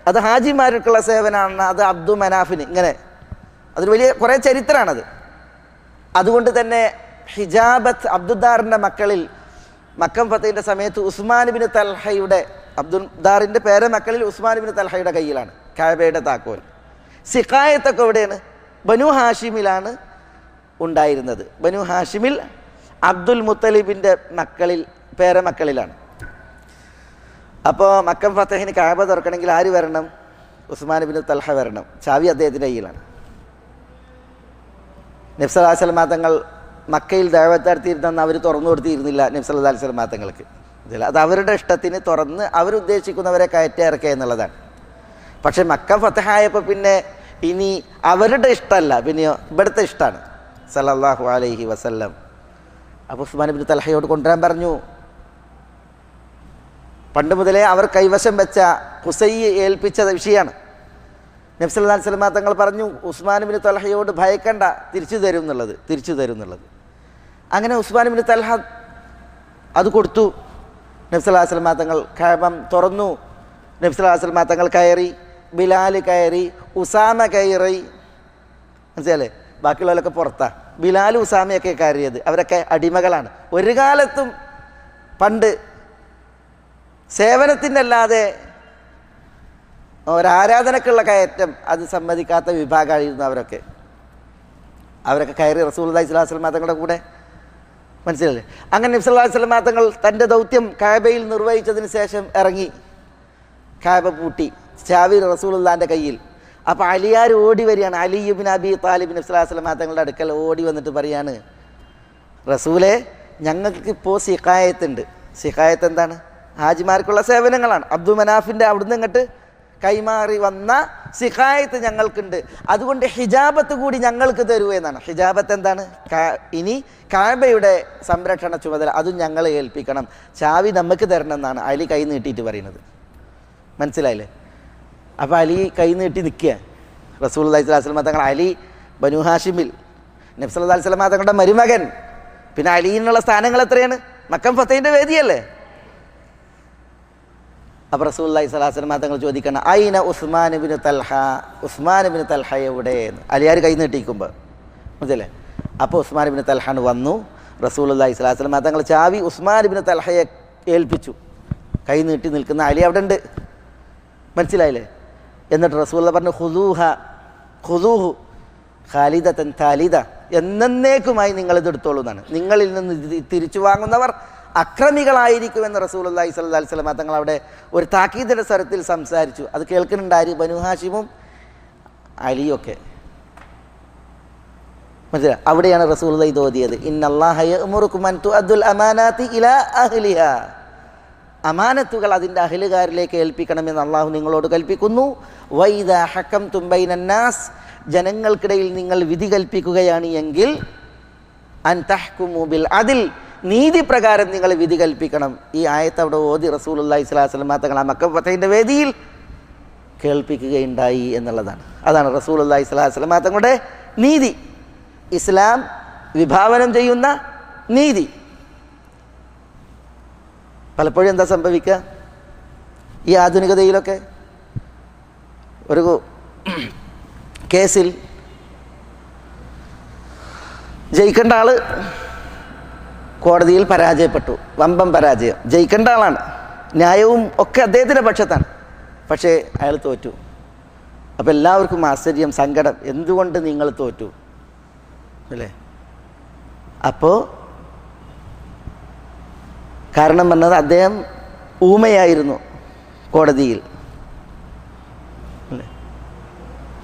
അത് ഹാജിമാർക്കുള്ള സേവനമാണ്, അത് അബ്ദു മനാഫിന്. ഇങ്ങനെ അതൊരു വലിയ കുറേ ചരിത്രമാണത്. അതുകൊണ്ട് തന്നെ ഹിജാബത്ത് അബ്ദുദ്ദാറിൻ്റെ മക്കളിൽ മക്കം ഫതഹിൻ്റെ സമയത്ത് ഉസ്മാൻ ഇബ്നു തൽഹയുടെ, അബ്ദുദ്ദാറിൻ്റെ പേരമക്കളിൽ ഉസ്മാൻ ഇബ്നു തൽഹയുടെ കയ്യിലാണ് കഅബയുടെ താക്കോൽ. സിഖായത്തൊക്കെ എവിടെയാണ്? ബനു ഹാഷിമിലാണ് ഉണ്ടായിരുന്നത്. ബനു ഹാഷിമിൽ അബ്ദുൽ മുത്തലിബിൻ്റെ പേരമക്കളിലാണ്. അപ്പോൾ മക്കം ഫതഹിന് കഅബ തുറക്കണമെങ്കിൽ ആര് വരണം? ഉസ്മാൻ ഇബ്നു തൽഹ വരണം. ചാവി അദ്ദേഹത്തിൻ്റെ കയ്യിലാണ്. നബി സല്ലല്ലാഹു അലൈഹി വസല്ലം തങ്ങൾ മക്കയിൽ ദഅവത്ത് നടത്തിയിരുന്നെന്ന് അവർ തുറന്നു കൊടുത്തിരുന്നില്ല നബി സല്ലല്ലാഹു അലൈഹി വസല്ലം തങ്ങൾക്ക്. അത് അവരുടെ ഇഷ്ടത്തിന് തുറന്ന് അവരുദ്ദേശിക്കുന്നവരെ കയറ്റി ഇറക്കുക എന്നുള്ളതാണ്. പക്ഷേ മക്ക ഫതഹായപ്പോൾ പിന്നെ ഇനി അവരുടെ ഇഷ്ടമല്ല, പിന്നെയോ ഇവിടുത്തെ ഇഷ്ടമാണ് സല്ലല്ലാഹു അലൈഹി വസല്ലം. അപ്പോൾ ഉസ്മാൻ ഇബ്നു തൽഹയോട് കൊണ്ടുവരാൻ പറഞ്ഞു. പണ്ട് മുതലേ അവർ കൈവശം വെച്ച ഖുസൈ ഏൽപ്പിച്ച വിഷയമാണ്. നബി സല്ലല്ലാഹു അലൈഹി വസല്ലം തങ്ങൾ പറഞ്ഞു ഉസ്മാൻ ഇബ്നു തൽഹയോട് ഭയക്കണ്ട, തിരിച്ചു തരും എന്നുള്ളത്. അങ്ങനെ ഉസ്മാൻ ഇബ്നു തൽഹ അത് കൊടുത്തു. നബി സല്ലല്ലാഹു അലൈഹി വസല്ലം തങ്ങൾ കഅബം തുറന്നു. നബി സല്ലല്ലാഹു അലൈഹി വസല്ലം തങ്ങൾ കയറി, ബിലാൽ കയറി, ഉസാമ കയറി. മനസ്സിലല്ലേ? ബാക്കിയുള്ളവരൊക്കെ പുറത്താണ്. ബിലാൽ ഉസാമയൊക്കെ കയറിയത്, അവരൊക്കെ അടിമകളാണ്. ഒരു കാലത്തും പണ്ട് സേവനത്തിൻ്റെ അല്ലാതെ ഒരാരാധനക്കുള്ള കയറ്റം അത് സമ്മതിക്കാത്ത വിഭാഗമായിരുന്നു അവരൊക്കെ കയറി റസൂലുള്ളാഹി സ്വല്ലല്ലാഹു അലൈഹി വസല്ലം തങ്ങളുടെ കൂടെ. മനസ്സിലല്ലേ? അങ്ങനെ നബി സല്ലല്ലാഹു അലൈഹി വസല്ലം തങ്ങൾ തൻ്റെ ദൗത്യം കഅബയിൽ നിർവഹിച്ചതിന് ശേഷം ഇറങ്ങി. കഅബ പൂട്ടി, ചാവി റസൂലുള്ളാഹിൻ്റെ കയ്യിൽ. അപ്പോൾ അലിയാർ ഓടി വരികയാണ്. അലി ഇബ്നു അബി താലിബ് നബി സല്ലല്ലാഹു അലൈഹി വസല്ലം തങ്ങളുടെ അടുക്കൽ ഓടി വന്നിട്ട് പറയാണ്, റസൂലേ, ഞങ്ങൾക്കിപ്പോൾ സിഖായത്തുണ്ട്. സിഖായത്ത് എന്താണ്? ഹാജിമാർക്കുള്ള സേവനങ്ങളാണ്. അബ്ദു മനാഫിൻ്റെ അവിടുന്ന് ഇങ്ങോട്ട് കൈമാറി വന്ന സിഖായത്ത് ഞങ്ങൾക്കുണ്ട്. അതുകൊണ്ട് ഹിജാബത്ത് കൂടി ഞങ്ങൾക്ക് തരൂ എന്നാണ്. ഹിജാബത്ത് എന്താണ്? ഇനി കഅബയുടെ സംരക്ഷണ ചുമതല അതും ഞങ്ങളെ ഏൽപ്പിക്കണം, ചാവി നമുക്ക് തരണം എന്നാണ് അലി കൈ നീട്ടിയിട്ട് പറയുന്നത്. മനസ്സിലായില്ലേ? അപ്പോൾ അലി കൈ നീട്ടി നിൽക്കുക. റസൂലുള്ളാഹി സ്വല്ലല്ലാഹു അലൈഹി വസല്ലം തങ്ങൾ അലി ബനു ഹാഷിമിൽ നബി സല്ലല്ലാഹു അലൈഹി വസല്ലം തങ്ങളുടെ മരുമകൻ. പിന്നെ അലിയിനുള്ള സ്ഥാനങ്ങൾ എത്രയാണ്? മക്കം ഫതഹിൻ്റെ വേദിയല്ലേ. അപ്പോൾ റസൂലുള്ളാഹി സ്വല്ലല്ലാഹു അലൈഹി വസല്ലം തങ്ങൾ ചോദിക്കണം, ഐന ഉസ്മാൻ ഇബ്നു തൽഹ, ഉസ്മാൻ ഇബ്നു തൽഹ എവിടെ? അലിയാർ കൈ നീട്ടിക്കുമ്പോൾ മനസ്സിലല്ലേ? അപ്പോൾ ഉസ്മാൻ ഇബ്നു തൽഹ വന്നു. റസൂലുള്ളാഹി സ്വല്ലല്ലാഹു അലൈഹി വസല്ലം തങ്ങൾ ചാവി ഉസ്മാൻ ഇബ്നു തൽഹയെ ഏൽപ്പിച്ചു. കൈ നീട്ടി നിൽക്കുന്ന അലി അവിടെ ഉണ്ട്. മനസ്സിലായില്ലേ? എന്നിട്ട് റസൂലുള്ളാഹി പറഞ്ഞു, ഖുദൂഹു ഖാലിദതൻ ഖാലിദ, എന്നേക്കുമായി നിങ്ങളിത് എടുത്തോളൂ എന്നാണ്. നിങ്ങളിൽ നിന്ന് തിരിച്ചു വാങ്ങുന്നവർ അക്രമികളായിരിക്കുമെന്ന് റസൂലുള്ളാഹി സ്വല്ലല്ലാഹു അലൈഹി വസല്ലം തങ്ങൾ അവിടെ ഒരു താക്കീതിൻ്റെ സ്വരത്തിൽ സംസാരിച്ചു. അത് കേൾക്കുന്നുണ്ടായി ബനു ഹാഷിമും അലിയൊക്കെ. മനസ്സിലായി? അവിടെയാണ് റസൂലുള്ളാഹി ഇത് ഓതിയത്, ഇന്നല്ലാഹ യഅ്മുറുകും അൻ തുഅദ്ദുൽ അമാനാതി ഇലാ അഹ്ലിഹാ, അമാനത്തുകൾ അതിൻ്റെ അഹ്ലുകാരിലേക്ക് ഏൽപ്പിക്കണമെന്ന് അള്ളാഹു നിങ്ങളോട് കൽപ്പിക്കുന്നു. വൈദാ ഹക്കംതും ബൈനന്നാസ്, ജനങ്ങൾക്കിടയിൽ നിങ്ങൾ വിധി കൽപ്പിക്കുകയാണ് എങ്കിൽ അൻ തഹ്കുമു ബിൽ അദ്ൽ, നീതി പ്രകാരം നിങ്ങൾ വിധി കൽപ്പിക്കണം. ഈ ആയത്ത് അവിടെ ഓതി റസൂലുള്ളാഹി സ്വല്ലല്ലാഹു അലൈഹി വസല്ലം തങ്ങൾ മക്ക ഫതഹിൻ്റെ വേദിയിൽ കേൾപ്പിക്കുകയുണ്ടായി എന്നുള്ളതാണ്. അതാണ് റസൂലുള്ളാഹി സ്വല്ലല്ലാഹു അലൈഹി വസല്ലം തങ്ങളുടെ നീതി, ഇസ്ലാം വിഭാവനം ചെയ്യുന്ന നീതി. പലപ്പോഴും എന്താ സംഭവിക്കുക ഈ ആധുനികതയിലൊക്കെ? ഒരു കേസിൽ ജയിക്കേണ്ട ആള് കോടതിയിൽ പരാജയപ്പെട്ടു, വമ്പം പരാജയം. ജയിക്കേണ്ട ആളാണ്, ന്യായവും ഒക്കെ അദ്ദേഹത്തിൻ്റെ പക്ഷത്താണ്, പക്ഷേ അയാൾ തോറ്റു. അപ്പോൾ എല്ലാവർക്കും ആശ്ചര്യം, സങ്കടം, എന്തുകൊണ്ട് നിങ്ങൾ തോറ്റു അല്ലേ? അപ്പോൾ കാരണം പറഞ്ഞത് അദ്ദേഹം ഊമയായിരുന്നു കോടതിയിൽ അല്ലേ.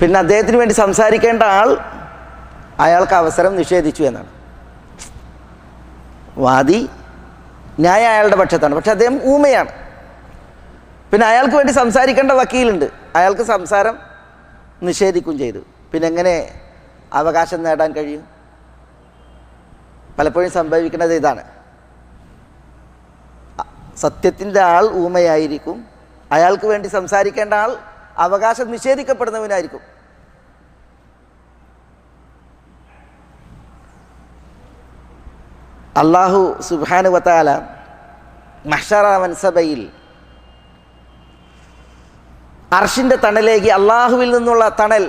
പിന്നെ അദ്ദേഹത്തിന് വേണ്ടി സംസാരിക്കേണ്ട ആൾ അയാൾക്ക് അവസരം നിഷേധിച്ചു എന്നാണ്. വാദി ന്യായം അയാളുടെ പക്ഷത്താണ്, പക്ഷെ അദ്ദേഹം ഊമയാണ്. പിന്നെ അയാൾക്ക് വേണ്ടി സംസാരിക്കേണ്ട വക്കീലുണ്ട്, അയാൾക്ക് സംസാരം നിഷേധിക്കുകയും ചെയ്തു. പിന്നെ എങ്ങനെ അവകാശം നേടാൻ കഴിയും? പലപ്പോഴും സംഭവിക്കുന്നത് ഇതാണ്. സത്യത്തിൻ്റെ ആൾ ഊമയായിരിക്കും, അയാൾക്ക് വേണ്ടി സംസാരിക്കേണ്ട ആൾ അവകാശം നിഷേധിക്കപ്പെടുന്നവനായിരിക്കും. അല്ലാഹു സുബ്ഹാനഹു വ തആല മഹ്ശറ മൻസബയിൽ അർഷിൻ്റെ തണലേക്ക് അള്ളാഹുവിൽ നിന്നുള്ള തണൽ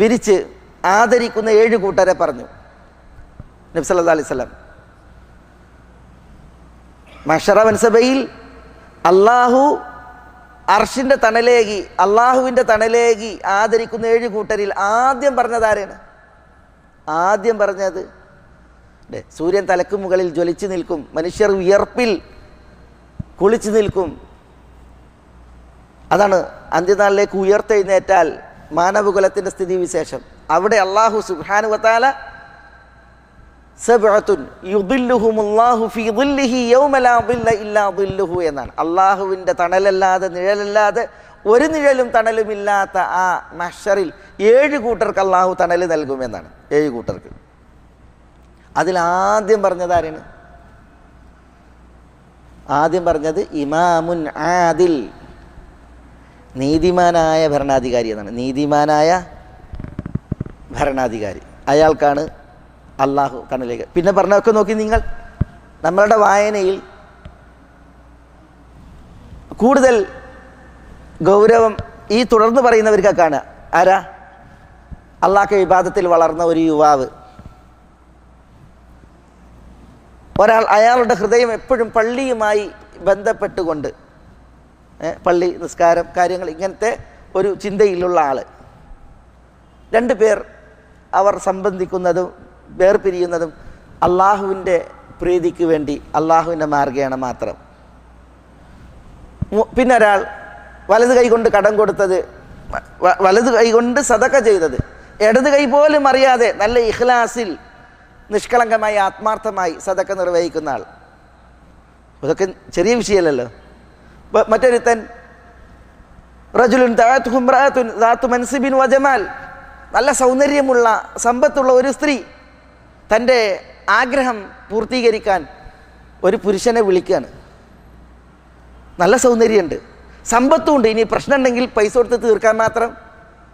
വിരിച്ച് ആദരിക്കുന്ന 7 കൂട്ടരെ പറഞ്ഞു നബി സല്ലല്ലാഹു അലൈഹി വസല്ലം. മഹ്ശറ മൻസബയിൽ അള്ളാഹു അർഷിൻ്റെ തണലേകി, അള്ളാഹുവിൻ്റെ തണലേകി ആദരിക്കുന്ന 7 കൂട്ടരിൽ ആദ്യം പറഞ്ഞത് ആരാണ്? ആദ്യം പറഞ്ഞത് സൂര്യൻ തലക്ക് മുകളിൽ ജ്വലിച്ചു നിൽക്കും, മനുഷ്യർ വിയർപ്പിൽ കുളിച്ചു നിൽക്കും. അതാണ് അന്ത്യനാളിലേക്ക് ഉയർത്തെഴുന്നേറ്റാൽ മാനവകുലത്തിൻ്റെ സ്ഥിതി വിശേഷം. അവിടെ അല്ലാഹു സുബ്ഹാനഹു വ തആല സബ്അത്തുൻ യുദില്ലുഹുമുല്ലാഹു ഫീ ദില്ലിഹി യൗമ ലാ ദില്ല ഇല്ലാ ദില്ലുഹു എന്നാണ്. അള്ളാഹുവിൻ്റെ തണലല്ലാതെ, നിഴലല്ലാതെ ഒരു നിഴലും തണലുമില്ലാത്ത ആ മഹ്ശറിൽ 7 കൂട്ടർക്ക് അള്ളാഹു തണൽ നൽകുമെന്നാണ്. 7 കൂട്ടർക്ക്. അതിലാദ്യം പറഞ്ഞത് ആരാണ്? ആദ്യം പറഞ്ഞത് ഇമാമുൻ ആദിൽ, നീതിമാനായ ഭരണാധികാരി എന്നാണ്. നീതിമാനായ ഭരണാധികാരി, അയാൾക്കാണ് അള്ളാഹു തണലേക്ക്. പിന്നെ പറഞ്ഞൊക്കെ നോക്കി നിങ്ങൾ, നമ്മളുടെ വായനയിൽ കൂടുതൽ ഗൗരവം ഈ തുടർന്ന് പറയുന്നവർക്കൊക്കെയാണ്. ആരാ? അള്ളാഹ് ഇബാദത്തിൽ വളർന്ന ഒരു യുവാവ്, ഒരാൾ, അയാളുടെ ഹൃദയം എപ്പോഴും പള്ളിയുമായി ബന്ധപ്പെട്ടുകൊണ്ട് പള്ളി നിസ്കാരം കാര്യങ്ങൾ ഇങ്ങനത്തെ ഒരു ചിന്തയിലുള്ള ആൾ. 2 പേർ അവർ സംബന്ധിക്കുന്നതും വേർപിരിയുന്നതും അള്ളാഹുവിൻ്റെ പ്രീതിക്ക് വേണ്ടി അള്ളാഹുവിൻ്റെ മാർഗ്ഗേണ മാത്രം. പിന്നെ ഒരാൾ വലത് കൈ കൊണ്ട് കടം കൊടുത്തത്, വലത് കൈ കൊണ്ട് സദഖ ചെയ്തത്, ഇടത് കൈ പോലും അറിയാതെ നല്ല ഇഖ്ലാസിൽ നിഷ്കളങ്കമായി ആത്മാർത്ഥമായി സദഖ നിർവഹിക്കുന്ന ആൾ. ഇതൊക്കെ ചെറിയ വിഷയമല്ലല്ലോ. മറ്റൊരുത്തൻ റജുലുൻ ദഅത്ഹു ഇംറഅത്തുൻ ദാതു മൻസിബിൻ വജമാൽ, നല്ല സൗന്ദര്യമുള്ള സമ്പത്തുള്ള ഒരു സ്ത്രീ തൻ്റെ ആഗ്രഹം പൂർത്തീകരിക്കാൻ ഒരു പുരുഷനെ വിളിക്കുകയാണ്. നല്ല സൗന്ദര്യമുണ്ട്, സമ്പത്തുമുണ്ട്, ഇനി പ്രശ്നം ഉണ്ടെങ്കിൽ പൈസ കൊടുത്ത് തീർക്കാൻ മാത്രം,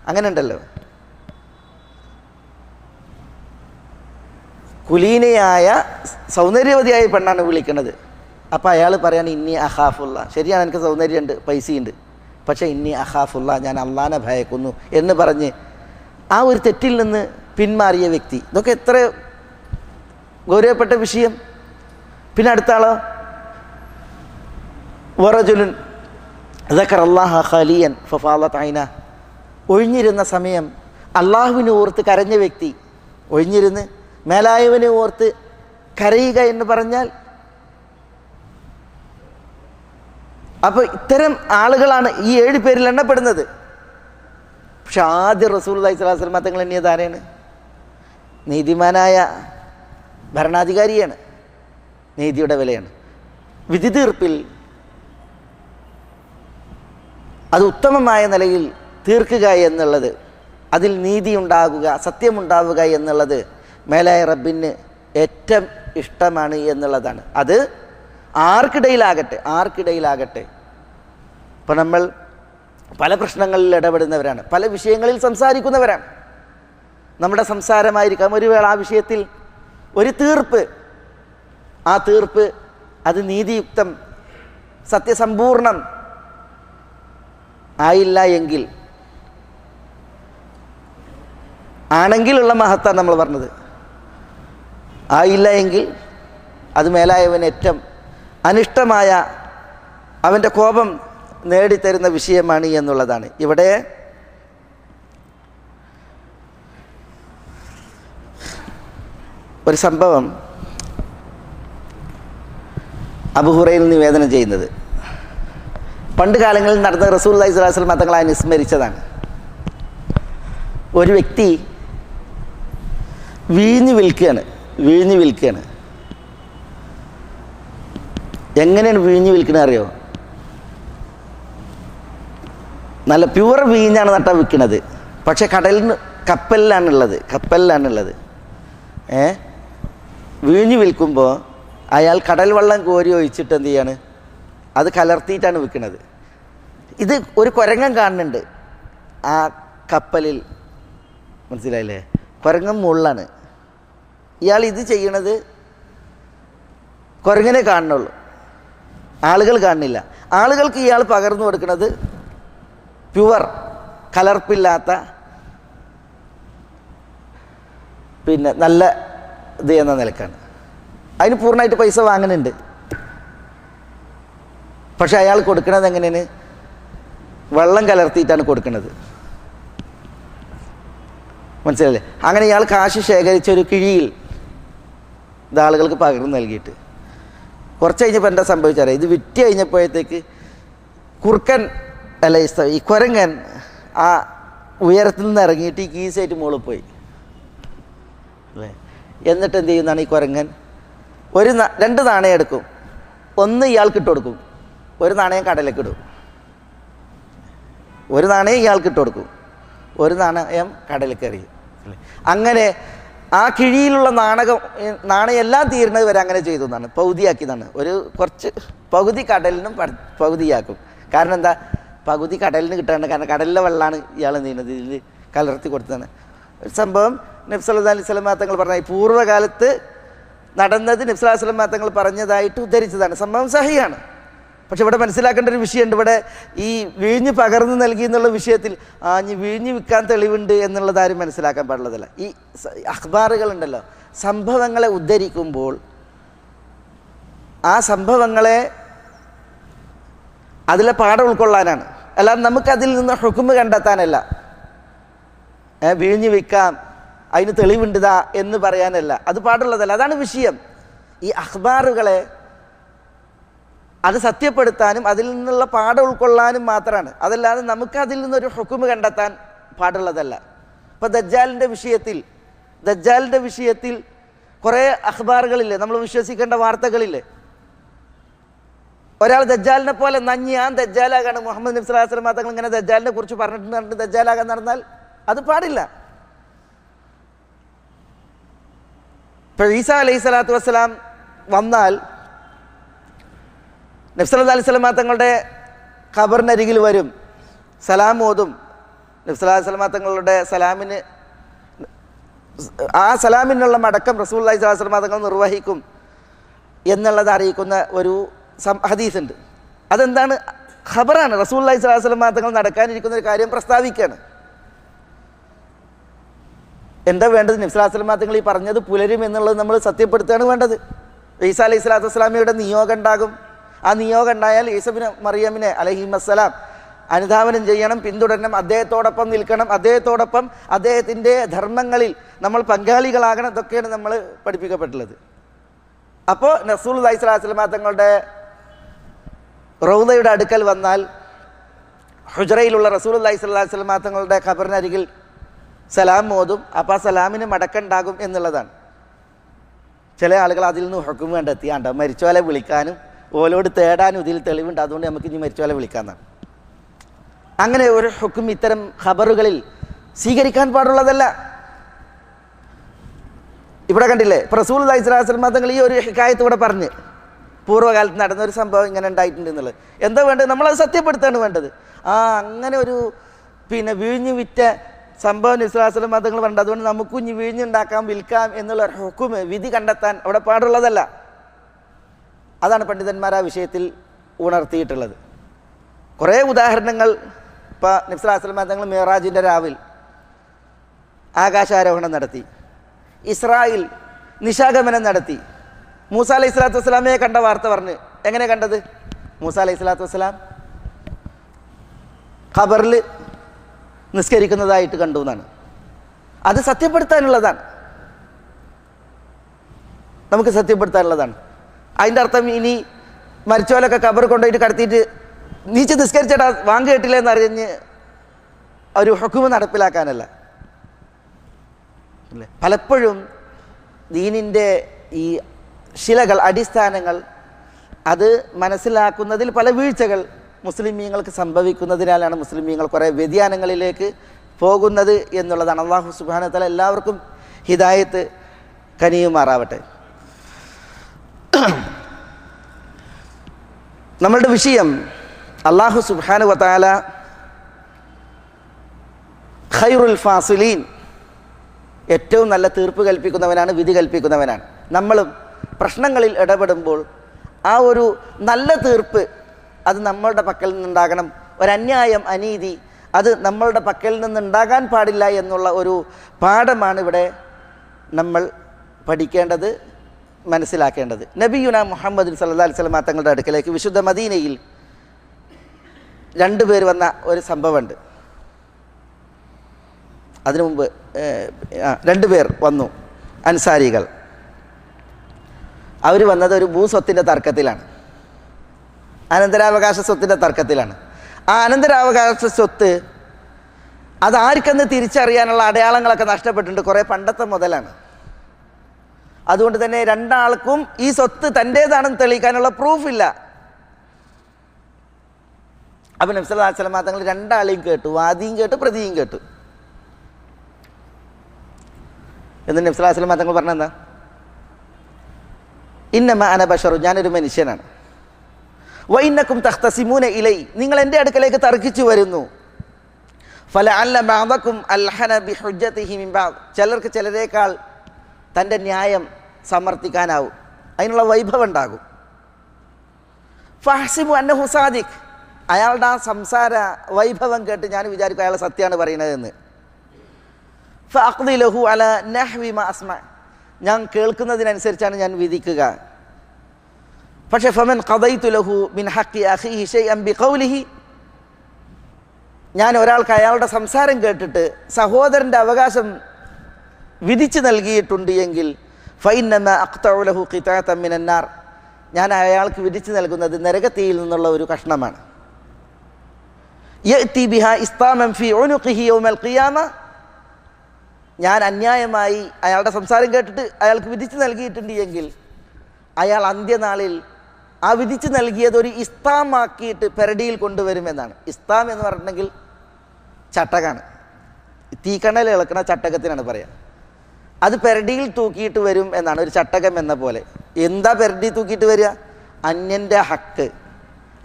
അങ്ങനെ ഉണ്ടല്ലോ. കുലീനയായ സൗന്ദര്യവതിയായ പെണ്ണാണ് വിളിക്കുന്നത്. അപ്പോൾ അയാൾ പറയാണ് ഇന്നി അഖാഫുള്ള, ശരിയാണ് എനിക്ക് സൗന്ദര്യമുണ്ട് പൈസയുണ്ട്, പക്ഷേ ഇന്നി അഖാഫുള്ള, ഞാൻ അള്ളാനെ ഭയക്കുന്നു എന്ന് പറഞ്ഞ് ആ ഒരു തെറ്റിൽ നിന്ന് പിന്മാറിയ വ്യക്തി. ഇതൊക്കെ എത്ര ഗൗരവപ്പെട്ട വിഷയം. പിന്നെ അടുത്ത ആളോ വറജുലുൻ ദക്കറല്ലാഹ ഖാലിയൻ ഫഫാളത് ഐനാ, ഒഴിഞ്ഞിരുന്ന സമയം അള്ളാഹുവിനെ ഓർത്ത് കരഞ്ഞ വ്യക്തി. ഒഴിഞ്ഞിരുന്ന് മേലായവനെ ഓർത്ത് കരയുക എന്ന് പറഞ്ഞാൽ, അപ്പോൾ ഇത്തരം ആളുകളാണ് ഈ 7 പേരിൽ എണ്ണപ്പെടുന്നത്. പക്ഷെ ആദ്യം റസൂലുള്ളാഹി സ്വല്ലല്ലാഹു അലൈഹി വസല്ലം തങ്ങൾ എണ്ണിയത് ആരെയാണ്? നീതിമാനായ ഭരണാധികാരിയാണ്. നീതിയുടെ വിലയാണ്. വിധി തീർപ്പിൽ അത് ഉത്തമമായ നിലയിൽ തീർക്കുക എന്നുള്ളത്, അതിൽ നീതി ഉണ്ടാകുക, സത്യമുണ്ടാവുക എന്നുള്ളത് മേലായ റബ്ബിന് ഏറ്റവും ഇഷ്ടമാണ് എന്നുള്ളതാണ്. അത് ആർക്കിടയിലാകട്ടെ. ഇപ്പം നമ്മൾ പല പ്രശ്നങ്ങളിൽ ഇടപെടുന്നവരാണ്, പല വിഷയങ്ങളിൽ സംസാരിക്കുന്നവരാണ്. നമ്മുടെ സംസാരമായിരിക്കാം ഒരു വേള ആ വിഷയത്തിൽ ഒരു തീർപ്പ്, ആ തീർപ്പ് അത് നീതിയുക്തം സത്യസമ്പൂർണം ആയില്ല എങ്കിൽ, ആണെങ്കിലുള്ള മഹത്താണ് നമ്മൾ പറഞ്ഞത്, ആയില്ല എങ്കിൽ അത് മേലായവന് ഏറ്റവും അനിഷ്ടമായ, അവൻ്റെ കോപം നേടിത്തരുന്ന വിഷയമാണ് എന്നുള്ളതാണ്. ഇവിടെ ഒരു സംഭവം അബൂ ഹുറൈറ നിവേദനം ചെയ്യുന്നത് പണ്ട് കാലങ്ങളിൽ നടന്ന റസൂലുള്ളാഹി സ്വല്ലല്ലാഹു അലൈഹി വസല്ലം തങ്ങളെ അനുസ്മരിച്ചതാണ്. ഒരു വ്യക്തി വീഞ്ഞ് വിൽക്കുകയാണ്. എങ്ങനെയാണ് വീഞ്ഞ് വിൽക്കണത് അറിയോ? നല്ല പ്യുവർ വീഞ്ഞാണ് നട്ടാ വിൽക്കുന്നത്. പക്ഷെ കപ്പലിലാണുള്ളത്. വീഞ്ഞ് വിൽക്കുമ്പോൾ അയാൾ കടൽ വെള്ളം കോരി ഒഴിച്ചിട്ട് എന്ത് ചെയ്യാണ്? അത് കലർത്തിയിട്ടാണ് വിൽക്കുന്നത്. ഇത് ഒരു കുരങ്ങൻ കാണുന്നുണ്ട് ആ കപ്പലിൽ, മനസ്സിലായില്ലേ? കുരങ്ങൻ മുള്ളാണ്. ഇയാൾ ഇത് ചെയ്യണത് കുരങ്ങനെ കാണുന്നുള്ളൂ, ആളുകൾ കാണുന്നില്ല. ആളുകൾക്ക് ഇയാൾ പകർന്നു കൊടുക്കുന്നത് പ്യുവർ, കലർപ്പില്ലാത്ത, പിന്നെ നല്ല ഇത് എന്ന നിലക്കാണ്. അതിന് പൂർണ്ണമായിട്ട് പൈസ വാങ്ങുന്നുണ്ട്. പക്ഷെ അയാൾ കൊടുക്കുന്നത് എങ്ങനെയാണ്? വെള്ളം കലർത്തിയിട്ടാണ് കൊടുക്കുന്നത്. മനസ്സിലല്ലേ? അങ്ങനെ ഇയാൾ കാശ് ശേഖരിച്ചൊരു കിഴിയിൽ ഇത് ആളുകൾക്ക് പകർന്നു നൽകിയിട്ട് കുറച്ച് കഴിഞ്ഞപ്പോൾ എന്താ സംഭവിച്ചറിയാം? ഇത് വിറ്റ് കഴിഞ്ഞപ്പോഴത്തേക്ക് കുറുക്കൻ അല്ല ഈ കുരങ്ങൻ ആ ഉയരത്തിൽ നിന്ന് ഇറങ്ങിയിട്ട് ഈ കീസായിട്ട് മുകളിൽ പോയി അല്ലേ. എന്നിട്ട് എന്ത് ചെയ്യുന്നതാണ് ഈ കുരങ്ങൻ? 2 നാണയം എടുക്കും. ഒന്ന് ഇയാൾക്ക് ഇട്ട് കൊടുക്കും, 1 നാണയം കടലേക്ക് ഇടും. 1 നാണയം ഇയാൾക്ക് ഇട്ട് കൊടുക്കും, 1 നാണയം കടലേക്ക് എറിയും. അങ്ങനെ ആ കിഴിയിലുള്ള നാണയം എല്ലാം തീരുന്നത് വരെ അങ്ങനെ ചെയ്തു എന്നാണ്, പകുതിയാക്കിയതാണ്. കുറച്ച് പകുതി കടലിനും പകുതിയാക്കും. കാരണം എന്താ? പകുതി കടലിന് കിട്ടാണ്ട്, കാരണം കടലിലെ വെള്ളമാണ് ഇയാൾ നീങ്ങുന്നത്, ഇതിൽ കലർത്തി കൊടുത്തതാണ്. ഒരു സംഭവം നബി സല്ലല്ലാഹു അലൈഹി വസല്ലം തങ്ങൾ പറഞ്ഞ പൂർവ്വകാലത്ത് നടന്നത് നബി സല്ലല്ലാഹു അലൈഹി വസല്ലം തങ്ങൾ പറഞ്ഞതായിട്ട് ഉദ്ധരിച്ചതാണ്. സംഭവം സഹിയാണ്. പക്ഷെ ഇവിടെ മനസ്സിലാക്കേണ്ട ഒരു വിഷയമുണ്ട്. ഇവിടെ ഈ വീഞ്ഞ് പകർന്നു നൽകി എന്നുള്ള വിഷയത്തിൽ ഇനി വീഞ്ഞ് വിൽക്കാൻ തെളിവുണ്ട് എന്നുള്ളത് ആരും മനസ്സിലാക്കാൻ പാടുള്ളതല്ല. ഈ അഖ്ബാറുകളുണ്ടല്ലോ, സംഭവങ്ങളെ ഉദ്ധരിക്കുമ്പോൾ ആ സംഭവങ്ങളെ അതിലെ പാഠം ഉൾക്കൊള്ളാനാണ്. അല്ലാതെ നമുക്കതിൽ നിന്ന് ഹുക്മ് കണ്ടെത്താനല്ല, വീഞ്ഞു വിൽക്കാം അതിന് തെളിവുണ്ടതാ എന്ന് പറയാനല്ല, അത് പാടുള്ളതല്ല. അതാണ് വിഷയം. ഈ അഖ്ബാറുകളെ അത് സത്യപ്പെടുത്താനും അതിൽ നിന്നുള്ള പാഠം ഉൾക്കൊള്ളാനും മാത്രമാണ്. അതല്ലാതെ നമുക്കതിൽ നിന്നൊരു ഹുക്മ് കണ്ടെത്താൻ പാടുള്ളതല്ല. ഇപ്പോൾ ദജ്ജാലിൻ്റെ വിഷയത്തിൽ കുറേ അഖ്ബാറുകളില്ലേ, നമ്മൾ വിശ്വസിക്കേണ്ട വാർത്തകളില്ലേ. ഒരാൾ ദജ്ജാലിനെ പോലെ ഞാൻ ദജ്ജാലാകാണ്, മുഹമ്മദ് നബി സ്വല്ലല്ലാഹു അലൈഹി വസല്ലം തങ്ങൾ ഇങ്ങനെ ദജ്ജാലിനെ കുറിച്ച് പറഞ്ഞിട്ടുണ്ട്, ദജ്ജാലാകാൻ നടന്നാൽ അത് പാടില്ല. ഇപ്പോൾ ഈസാ അലൈഹി സ്വലാത്തു വസ്സലാം വന്നാൽ നബി സല്ലല്ലാഹു അലൈഹി വസല്ലം തങ്ങളുടെ ഖബറിനരികിൽ വരും, സലാം ഓതും. നബി സല്ലല്ലാഹു അലൈഹി വസല്ലം തങ്ങളുടെ സലാമിനുള്ള മടക്കം റസൂലുള്ളാഹി സ്വല്ലല്ലാഹു അലൈഹി വസല്ലം തങ്ങൾ നിർവഹിക്കും എന്നുള്ളത് അറിയിക്കുന്ന ഒരു ഹദീസുണ്ട്. അതെന്താണ്? ഖബറാണ്. റസൂലുള്ളാഹി സ്വല്ലല്ലാഹു അലൈഹി വസല്ലം തങ്ങൾ നടക്കാനിരിക്കുന്ന ഒരു കാര്യം പ്രസ്താവിക്കുകയാണ്. എന്താ വേണ്ടത്? നബി സല്ലല്ലാഹു അലൈഹി വസല്ലം തങ്ങൾ ഈ പറഞ്ഞത് പുലരും എന്നുള്ളത് നമ്മൾ സത്യപ്പെടുത്തുകയാണ് വേണ്ടത്. ഈസാ അലൈഹി സ്വലാത്തു വസ്സലാമയുടെ നിയോഗം ഉണ്ടാകും. ആ നിയോഗം ഉണ്ടായാൽ ഈസബിന് മറിയമിനെ അലൈഹിമസ്സലാം അനുധാവനം ചെയ്യണം, പിന്തുടരണം, അദ്ദേഹത്തോടൊപ്പം നിൽക്കണം, അദ്ദേഹത്തോടൊപ്പം അദ്ദേഹത്തിൻ്റെ ധർമ്മങ്ങളിൽ നമ്മൾ പങ്കാളികളാകണം. ഇതൊക്കെയാണ് നമ്മൾ പഠിപ്പിക്കപ്പെട്ടുള്ളത്. അപ്പോൾ റസൂലുള്ളാഹി സ്വല്ലല്ലാഹു അലൈഹി വസല്ലം തങ്ങളുടെ റൗദയുടെ അടുക്കൽ വന്നാൽ ഹുജറയിലുള്ള റസൂലുള്ളാഹി സ്വല്ലല്ലാഹു അലൈഹി വസല്ലം തങ്ങളുടെ ഖബറിനരികിൽ സലാം ഓതും. അപ്പോൾ ആ സലാമിന് മടക്കുണ്ടാകും എന്നുള്ളതാണ്. ചില ആളുകൾ അതിൽ നിന്ന് ഹുക്ം കണ്ടെത്തിയാണ്ടോ മരിച്ചോലെ വിളിക്കാനും ഓലോട് തേടാനും ഇതിൽ തെളിവുണ്ട്, അതുകൊണ്ട് നമുക്ക് ഇനി മരിച്ചോലെ വിളിക്കാമെന്നാണ്. അങ്ങനെ ഒരു ഹുക്ം ഇത്തരം ഖബറുകളിൽ സ്വീകരിക്കാൻ പാടുള്ളതല്ല. ഇവിടെ കണ്ടില്ലേ, ഇപ്പോൾ റസൂലുള്ളാഹി സ്വല്ലല്ലാഹു അലൈഹി വസല്ലം തങ്ങൾ ഈ ഒരു ഹിക്കായത്ത് ഇവിടെ പറഞ്ഞ് പൂർവ്വകാലത്ത് നടന്നൊരു സംഭവം ഇങ്ങനെ ഉണ്ടായിട്ടുണ്ട് എന്നുള്ളത്. എന്താ വേണ്ടത്? നമ്മളത് സത്യപ്പെടുത്താണ് വേണ്ടത്. അങ്ങനെ ഒരു വീഞ്ഞു വിറ്റ സംഭവം നബി സ്വല്ലല്ലാഹു അലൈഹി വസല്ലം തങ്ങൾ പറഞ്ഞത്. അതുകൊണ്ട് നമുക്കും ഇനി വീഞ്ഞുണ്ടാക്കാം, വിൽക്കാം എന്നുള്ള ഹുക്ം വിധി കണ്ടെത്താൻ അവിടെ പാടുള്ളതല്ല. അതാണ് പണ്ഡിതന്മാർ ആ വിഷയത്തിൽ ഉണർത്തിയിട്ടുള്ളത്. കുറേ ഉദാഹരണങ്ങൾ. ഇപ്പോൾ നബി സ്വല്ലല്ലാഹു അലൈഹി വസല്ലം തങ്ങൾ മിഅ്റാജിൻ്റെ രാവിൽ ആകാശാരോഹണം നടത്തി, ഇസ്രായിൽ നിശാഗമനം നടത്തി. മൂസ അലൈഹി സ്വലാത്തു വസ്സലാമയെ കണ്ട വാർത്ത പറഞ്ഞ്. എങ്ങനെ കണ്ടത്? മൂസ അലൈഹി സ്വലാത്തു വസ്സലാം ഖബറിൽ നിസ്കരിക്കുന്നതായിട്ട് കണ്ടു എന്നാണ്. അത് സത്യപ്പെടുത്താനുള്ളതാണ്, നമുക്ക് സത്യപ്പെടുത്താനുള്ളതാണ്. അതിൻ്റെ അർത്ഥം ഇനി മരിച്ചോലൊക്കെ ഖബർ കൊണ്ടുപോയിട്ട് കടത്തിയിട്ട് നീച്ച് നിസ്കരിച്ചേട്ടാ വാങ്ങ് കേട്ടില്ല എന്നറിഞ്ഞ് ഒരു ഹുക്മ് നടപ്പിലാക്കാനല്ല. അല്ലേ? പലപ്പോഴും ദീനിൻ്റെ ഈ ശിലകൾ, അടിസ്ഥാനങ്ങൾ അത് മനസ്സിലാക്കുന്നതിൽ പല വീഴ്ചകൾ മുസ്ലിമീങ്ങൾക്ക് സംഭവിക്കുന്നതിനാലാണ് മുസ്ലിമീങ്ങൾ കുറേ വ്യതിയാനങ്ങളിലേക്ക് പോകുന്നത് എന്നുള്ളതാണ്. അല്ലാഹു സുബ്ഹാനഹു വ തആല എല്ലാവർക്കും ഹിദായത്ത് കനിയുമാറാവട്ടെ. നമ്മളുടെ വിഷയം അല്ലാഹു സുബ്ഹാനഹു വ തആല ഖൈറുൽ ഫാസിലീൻ, ഏറ്റവും നല്ല തീർപ്പ് കൽപ്പിക്കുന്നവനാണ്, വിധി കൽപ്പിക്കുന്നവനാണ്. നമ്മളും പ്രശ്നങ്ങളിൽ ഇടപെടുമ്പോൾ ആ ഒരു നല്ല തീർപ്പ് അത് നമ്മളുടെ പക്കൽ നിന്നുണ്ടാകണം. ഒരന്യായം, അനീതി അത് നമ്മളുടെ പക്കൽ നിന്നുണ്ടാകാൻ പാടില്ല എന്നുള്ള ഒരു പാഠമാണ് ഇവിടെ നമ്മൾ പഠിക്കേണ്ടത്, മനസ്സിലാക്കേണ്ടത്. നബിയുന മുഹമ്മദ് സല്ലല്ലാഹു അലൈഹി വസല്ലം തങ്ങളുടെ അടുക്കലേക്ക് വിശുദ്ധ മദീനയിൽ രണ്ടുപേർ വന്ന ഒരു സംഭവമുണ്ട്. അതിനു മുമ്പ് രണ്ടുപേർ വന്നു, അൻസാരികൾ. അവർ വന്നത് ഒരു ഭൂസ്വത്തിൻ്റെ തർക്കത്തിലാണ്, അനന്തരാവകാശ സ്വത്തിൻ്റെ തർക്കത്തിലാണ്. ആ അനന്തരാവകാശ സ്വത്ത് അതാർക്കെന്ന് തിരിച്ചറിയാനുള്ള അടയാളങ്ങളൊക്കെ നഷ്ടപ്പെട്ടിട്ടുണ്ട്. കുറേ പണ്ടത്തെ മുതലാണ്. അതുകൊണ്ട് തന്നെ രണ്ടാൾക്കും ഈ സ്വത്ത് തൻ്റേതാണെന്ന് തെളിയിക്കാനുള്ള പ്രൂഫില്ല. അപ്പം നബി സല്ലല്ലാഹു അലൈഹി വസല്ലം തങ്ങൾ രണ്ടാളെയും കേട്ടു, വാദിയും കേട്ടു, പ്രതിയും കേട്ടു. എന്നിട്ട് നബി സല്ലല്ലാഹു അലൈഹി വസല്ലം തങ്ങൾ പറഞ്ഞെന്താ? ഇന്നമാ അന ബശറു, ഞാനൊരു മനുഷ്യനാണ്. വഇന്നകും തഖ്തസിമൂന ഇലൈ, നിങ്ങൾ എൻ്റെ അടുക്കലേക്ക് തർക്കിച്ചു വരുന്നു. ഫലഅല്ല ബഅദകും അൽഹന ബിഹുജ്ജതിഹി മിൻ ബഅദ്, ചിലർക്ക് ചിലരേക്കാൾ തൻ്റെ ന്യായം സമർത്ഥിക്കാനാവും, അതിനുള്ള വൈഭവം ഉണ്ടാകും. ഫഹ്സിബു അന്നഹു സാദിഖ്, അയാളുടെ ആ സംസാര വൈഭവം കേട്ട് ഞാൻ വിചാരിക്കും അയാൾ സത്യമാണ് പറയുന്നതെന്ന്. ഫഅഖ്ദി ലഹു അല നഹ്വി മാ അസ്മ, ഞാൻ കേൾക്കുന്നതിനനുസരിച്ചാണ് ഞാൻ വിധിക്കുക. പക്ഷേ ഫമൻ ഖദൈതു ലഹു മിൻ ഹഖ്ഖി അഖീഹി ഷൈഅൻ ബിഖൗലിഹി, ഞാൻ ഒരാൾക്ക് അയാളുടെ സംസാരം കേട്ടിട്ട് സഹോദരൻ്റെ അവകാശം വിധിച്ചു നൽകിയിട്ടുണ്ട് എങ്കിൽ ഫഇന്നമാ അഖ്തഉ ലഹു ഖിതാഅൻ മിനൻ നാർ, ഞാൻ അയാൾക്ക് വിധിച്ചു നൽകുന്നത് നരകത്തീയിൽ നിന്നുള്ള ഒരു കഷ്ണമാണ്. യഅതി ബിഹാ ഇസ്താമൻ ഫീ ഉനുഖിഹി യൗമൽ ഖിയാമ, ഞാൻ അന്യായമായി അയാളുടെ സംസാരം കേട്ടിട്ട് അയാൾക്ക് വിധിച്ചു നൽകിയിട്ടുണ്ട് എങ്കിൽ അയാൾ അന്ത്യനാളിൽ ആ വിധിച്ചു നൽകിയത് ഒരു ഇസ്താമാക്കിയിട്ട് പെരടിയിൽ കൊണ്ടുവരുമെന്നാണ്. ഇസ്താം എന്ന് പറഞ്ഞിട്ടുണ്ടെങ്കിൽ ചട്ടകാണ്, തീക്കണൽ ഇളക്കണ ചട്ടകത്തിനാണ് പറയുക. അത് പെരടിയിൽ തൂക്കിയിട്ട് വരും എന്നാണ്, ഒരു ചട്ടകം എന്ന പോലെ. എന്താ പെരടി തൂക്കിയിട്ട് വരിക? അന്യൻ്റെ ഹക്ക്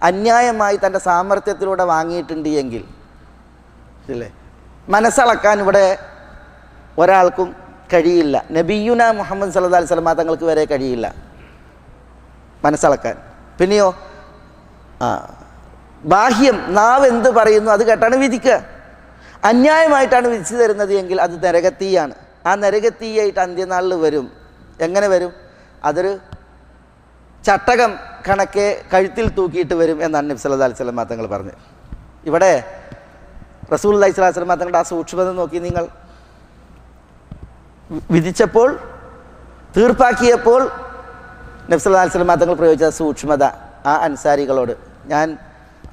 അന്യായമായി തൻ്റെ സാമർത്ഥ്യത്തിലൂടെ വാങ്ങിയിട്ടുണ്ട് എങ്കിൽ ഇല്ലേ, മനസ്സളക്കാൻ ഇവിടെ ഒരാൾക്കും കഴിയില്ല. നബിയുന മുഹമ്മദ് സല്ലല്ലാഹു അലൈഹി വസല്ലം തങ്ങൾക്ക് വരെ കഴിയില്ല മനസ്സളക്കാൻ. പിന്നെയോ ബാഹ്യം, നാവ് എന്ത് പറയുന്നു അത് കേട്ടാണ് വിധിക്കുക. അന്യായമായിട്ടാണ് വിധിച്ചു തരുന്നത് എങ്കിൽ അത് നരകത്തീയാണ്. ആ നരകത്തീയായിട്ട് അന്ത്യനാളിൽ വരും. എങ്ങനെ വരും? അതൊരു ചട്ടകം കണക്കെ കഴുത്തിൽ തൂക്കിയിട്ട് വരും എന്നാണ് നബി സല്ലല്ലാഹു അലൈഹി വസല്ലം തങ്ങൾ പറഞ്ഞത്. ഇവിടെ റസൂലുള്ളാഹി സ്വല്ലല്ലാഹു അലൈഹി വസല്ലം തങ്ങളുടെ ആ സൂക്ഷ്മത നോക്കി നിങ്ങൾ. വിധിച്ചപ്പോൾ, തീർപ്പാക്കിയപ്പോൾ നബി സല്ലല്ലാഹു അലൈഹി വസല്ലം തങ്ങൾ പ്രയോഗിച്ച സൂക്ഷ്മത ആ അൻസാരികളോട്, ഞാൻ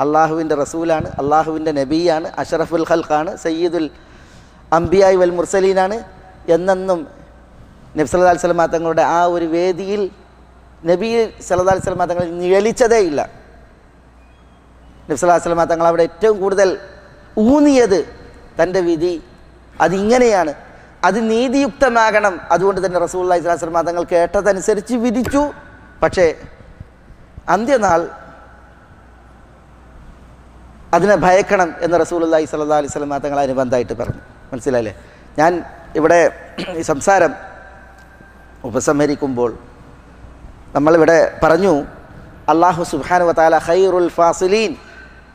അള്ളാഹുവിൻ്റെ റസൂലാണ്, അള്ളാഹുവിൻ്റെ നബിയാണ്, അഷറഫുൽ ഖൽഖാണ്, സയ്യിദുൽ അംബിയായി വൽ മുർസലീനാണ് എന്നെന്നും നബി സല്ലല്ലാഹു അലൈഹി വസല്ലം തങ്ങളുടെ ആ ഒരു വേദിയിൽ നബി സല്ലല്ലാഹു അലൈഹി വസല്ലം തങ്ങൾ നിഴലിച്ചതേ ഇല്ല. നബി സല്ലല്ലാഹു അലൈഹി വസല്ലം തങ്ങൾ അവിടെ ഏറ്റവും കൂടുതൽ ഊന്നിയത് തൻ്റെ വിധി അതിങ്ങനെയാണ്, അത് നീതിയുക്തമാകണം. അതുകൊണ്ട് തന്നെ റസൂലുള്ളാഹി സ്വല്ലല്ലാഹു അലൈഹി വസല്ലം തങ്ങൾ കേട്ടതനുസരിച്ച് വിധിച്ചു. പക്ഷേ അന്ത്യനാൾ അതിനെ ഭയക്കണം എന്ന് റസൂലുള്ളാഹി സ്വല്ലല്ലാഹു അലൈഹി വസല്ലം തങ്ങൾ അനുബന്ധമായിട്ട് പറഞ്ഞു. മനസ്സിലായില്ലേ? ഞാൻ ഇവിടെ ഈ സംസാരം ഉപസംഹരിക്കുമ്പോൾ നമ്മളിവിടെ പറഞ്ഞു അല്ലാഹു സുബ്ഹാനഹു വ തആല ഖൈറുൽ ഫാസിലീൻ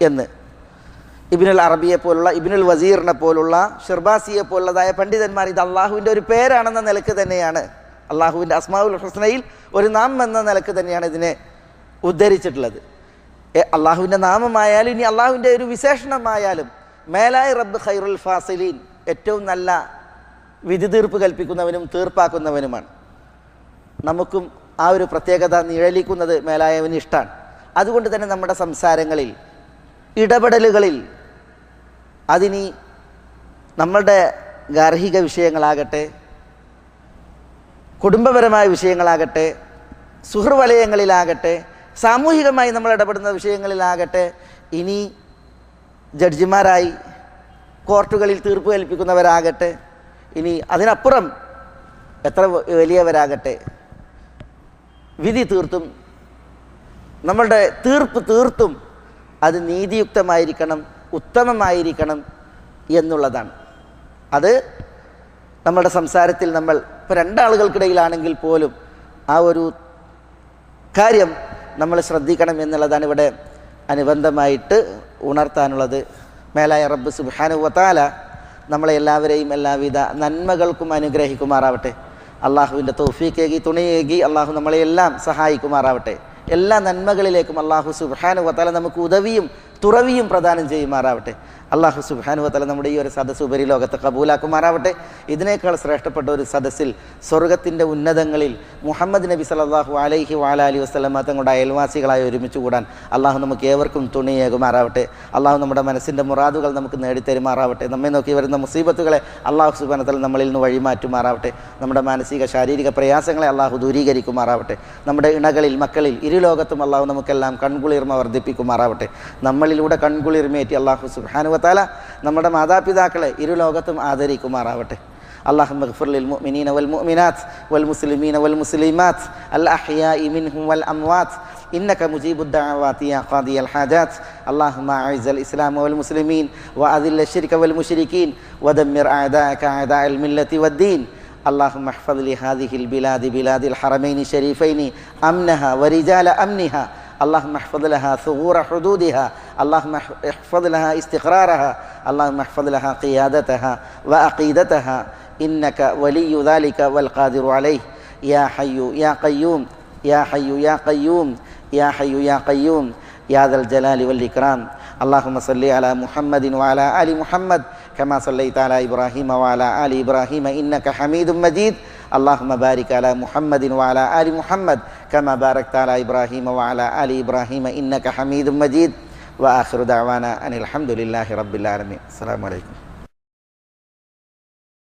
എന്ന്. ഇബ്നുൽ അറബിയെ പോലുള്ള, ഇബ്നുൽ വസീറിനെ പോലുള്ള, ഷിർബാസിയെ പോലുള്ളതായ പണ്ഡിതന്മാർ ഇത് അള്ളാഹുവിൻ്റെ ഒരു പേരാണെന്ന നിലക്ക് തന്നെയാണ്, അള്ളാഹുവിൻ്റെ അസ്മാഉൽ ഹുസ്നയിൽ ഒരു നാമം എന്ന നിലക്ക് തന്നെയാണ് ഇതിനെ ഉദ്ധരിച്ചിട്ടുള്ളത്. അള്ളാഹുവിൻ്റെ നാമമായാലും ഇനി അള്ളാഹുവിൻ്റെ ഒരു വിശേഷണമായാലും മേലായ റബ്ബ് ഖൈറുൽ ഫാസിലീൻ, ഏറ്റവും നല്ല വിധി തീർപ്പ് കൽപ്പിക്കുന്നവനും തീർപ്പാക്കുന്നവനുമാണ്. നമുക്കും ആ ഒരു പ്രത്യേകത നിഴലിക്കുന്നത് മേലായവന് ഇഷ്ടമാണ്. അതുകൊണ്ട് തന്നെ നമ്മുടെ സംസാരങ്ങളിൽ, ഇടപെടലുകളിൽ, അതിനി നമ്മളുടെ ഗാർഹിക വിഷയങ്ങളാകട്ടെ, കുടുംബപരമായ വിഷയങ്ങളാകട്ടെ, സുഹൃവലയങ്ങളിലാകട്ടെ, സാമൂഹികമായി നമ്മൾ ഇടപെടുന്ന വിഷയങ്ങളിലാകട്ടെ, ഇനി ജഡ്ജിമാരായി കോർട്ടുകളിൽ തീർപ്പ് കൽപ്പിക്കുന്നവരാകട്ടെ, ഇനി അതിനപ്പുറം എത്ര വലിയവരാകട്ടെ, വിധി തീർത്തും നമ്മളുടെ തീർപ്പ് തീർത്തും അത് നീതിയുക്തമായിരിക്കണം, ഉത്തമമായിരിക്കണം എന്നുള്ളതാണ്. അത് നമ്മളുടെ സംസാരത്തിൽ നമ്മൾ ഇപ്പോൾ രണ്ടാളുകൾക്കിടയിലാണെങ്കിൽ പോലും ആ ഒരു കാര്യം നമ്മൾ ശ്രദ്ധിക്കണം എന്നുള്ളതാണ് ഇവിടെ അനുബന്ധമായിട്ട് ഉണർത്താനുള്ളത്. മേലായ റബ്ബ് സുബ്ഹാനഹു വ തആല നമ്മളെ എല്ലാവരെയും എല്ലാവിധ നന്മകൾക്കും അനുഗ്രഹിക്കുമാറാവട്ടെ. അള്ളാഹുവിൻ്റെ തൗഫീഖേകി, തുണയേകി അള്ളാഹു നമ്മളെയെല്ലാം സഹായിക്കുമാറാവട്ടെ. എല്ലാ നന്മകളിലേക്കും അള്ളാഹു സുബ്ഹാനഹു വ തആല നമുക്ക് ഉദവിയും തുറവിയും പ്രദാനം ചെയ്യുമാറാവട്ടെ. അള്ളാഹു സുബ്ഹാനഹു വ തആല നമ്മുടെ ഈ ഒരു സദസ്സ് ഉപരിലോകത്ത് കബൂലാക്കുമാറാവട്ടെ. ഇതിനേക്കാൾ ശ്രേഷ്ഠപ്പെട്ട ഒരു സദസ്സിൽ സ്വർഗത്തിൻ്റെ ഉന്നതങ്ങളിൽ മുഹമ്മദ് നബി സല്ലല്ലാഹു അലൈഹി വഅലൈഹി വസല്ലമ തങ്ങളുടെ അയൽവാസികളായി ഒരുമിച്ച് കൂടാൻ അള്ളാഹു നമുക്ക് ഏവർക്കും തുണയേകുമാറാവട്ടെ. അള്ളാഹു നമ്മുടെ മനസ്സിൻ്റെ മുറാദുകൾ നമുക്ക് നേടിത്തരുമാറാവട്ടെ. നമ്മെ നോക്കി വരുന്ന മുസീബത്തുകളെ അള്ളാഹു സുബ്ഹാനഹു വ തആല നമ്മളിൽ നിന്ന് വഴിമാറ്റുമാറാവട്ടെ. നമ്മുടെ മാനസിക ശാരീരിക പ്രയാസങ്ങളെ അള്ളാഹു ദൂരീകരിക്കുമാറാവട്ടെ. നമ്മുടെ ഇണകളിൽ, മക്കളിൽ, ഇരുലോകത്തും അള്ളാഹു നമുക്കെല്ലാം കൺകുളിർമ വർദ്ധിപ്പിക്കുമാറാവട്ടെ. നമ്മളിലൂടെ കൺകുളിർമയേറ്റി അള്ളാഹു സുബ്ഹാനഹു വ തആല നമ്മുടെ മാതാപിതാക്കളെ ഇരുലോകത്തും ആദരിക്കുമാറാവട്ടെ. اللهم اغفر للمؤمنين والمؤمنات والمسلمين والمسلمات الأحياء منهم والأموات إنك مجيب الدعوات يا قاضي الحاجات. اللهم أعز الإسلام والمسلمين وأذل الشرك والمشركين ودمر أعداءك أعداء الملة والدين. اللهم احفظ لهذه البلاد بلاد الحرمين الشريفين أمنها ورجال أمنها. اللهم احفظ لها ثغور حدودها. اللهم احفظ لها استقرارها. اللهم احفظ لها قيادتها وعقيدتها إنك ولي ذلك والقادر عليه. يا حي يا قيوم يا حي يا قيوم യാ ഹയ്യു യാ ഖയ്യൂം യാ ദൽ ജലാലി വൽ ഇക്റാം. അല്ലാഹുമ്മ സല്ലി അലാ മുഹമ്മദിൻ വഅലാ ആലി മുഹമ്മദ് കമാ സല്ലൈത അലാ ഇബ്രാഹീമ വഅലാ ആലി ഇബ്രാഹീമ ഇന്നക ഹമീദും മജീദ്. അല്ലാഹുമ്മ ബാരിക് അലാ മുഹമ്മദിൻ വഅലാ ആലി മുഹമ്മദ് കമാ ബാരക്ത അലാ ഇബ്രാഹീമ വഅലാ ആലി ഇബ്രാഹീമ ഇന്നക ഹമീദും മജീദ്. വആഖിറു ദഅവാനാ അനിൽ ഹംദുലില്ലാഹി റബ്ബിൽ ആലമീൻ. അസ്സലാമു അലൈക്കും.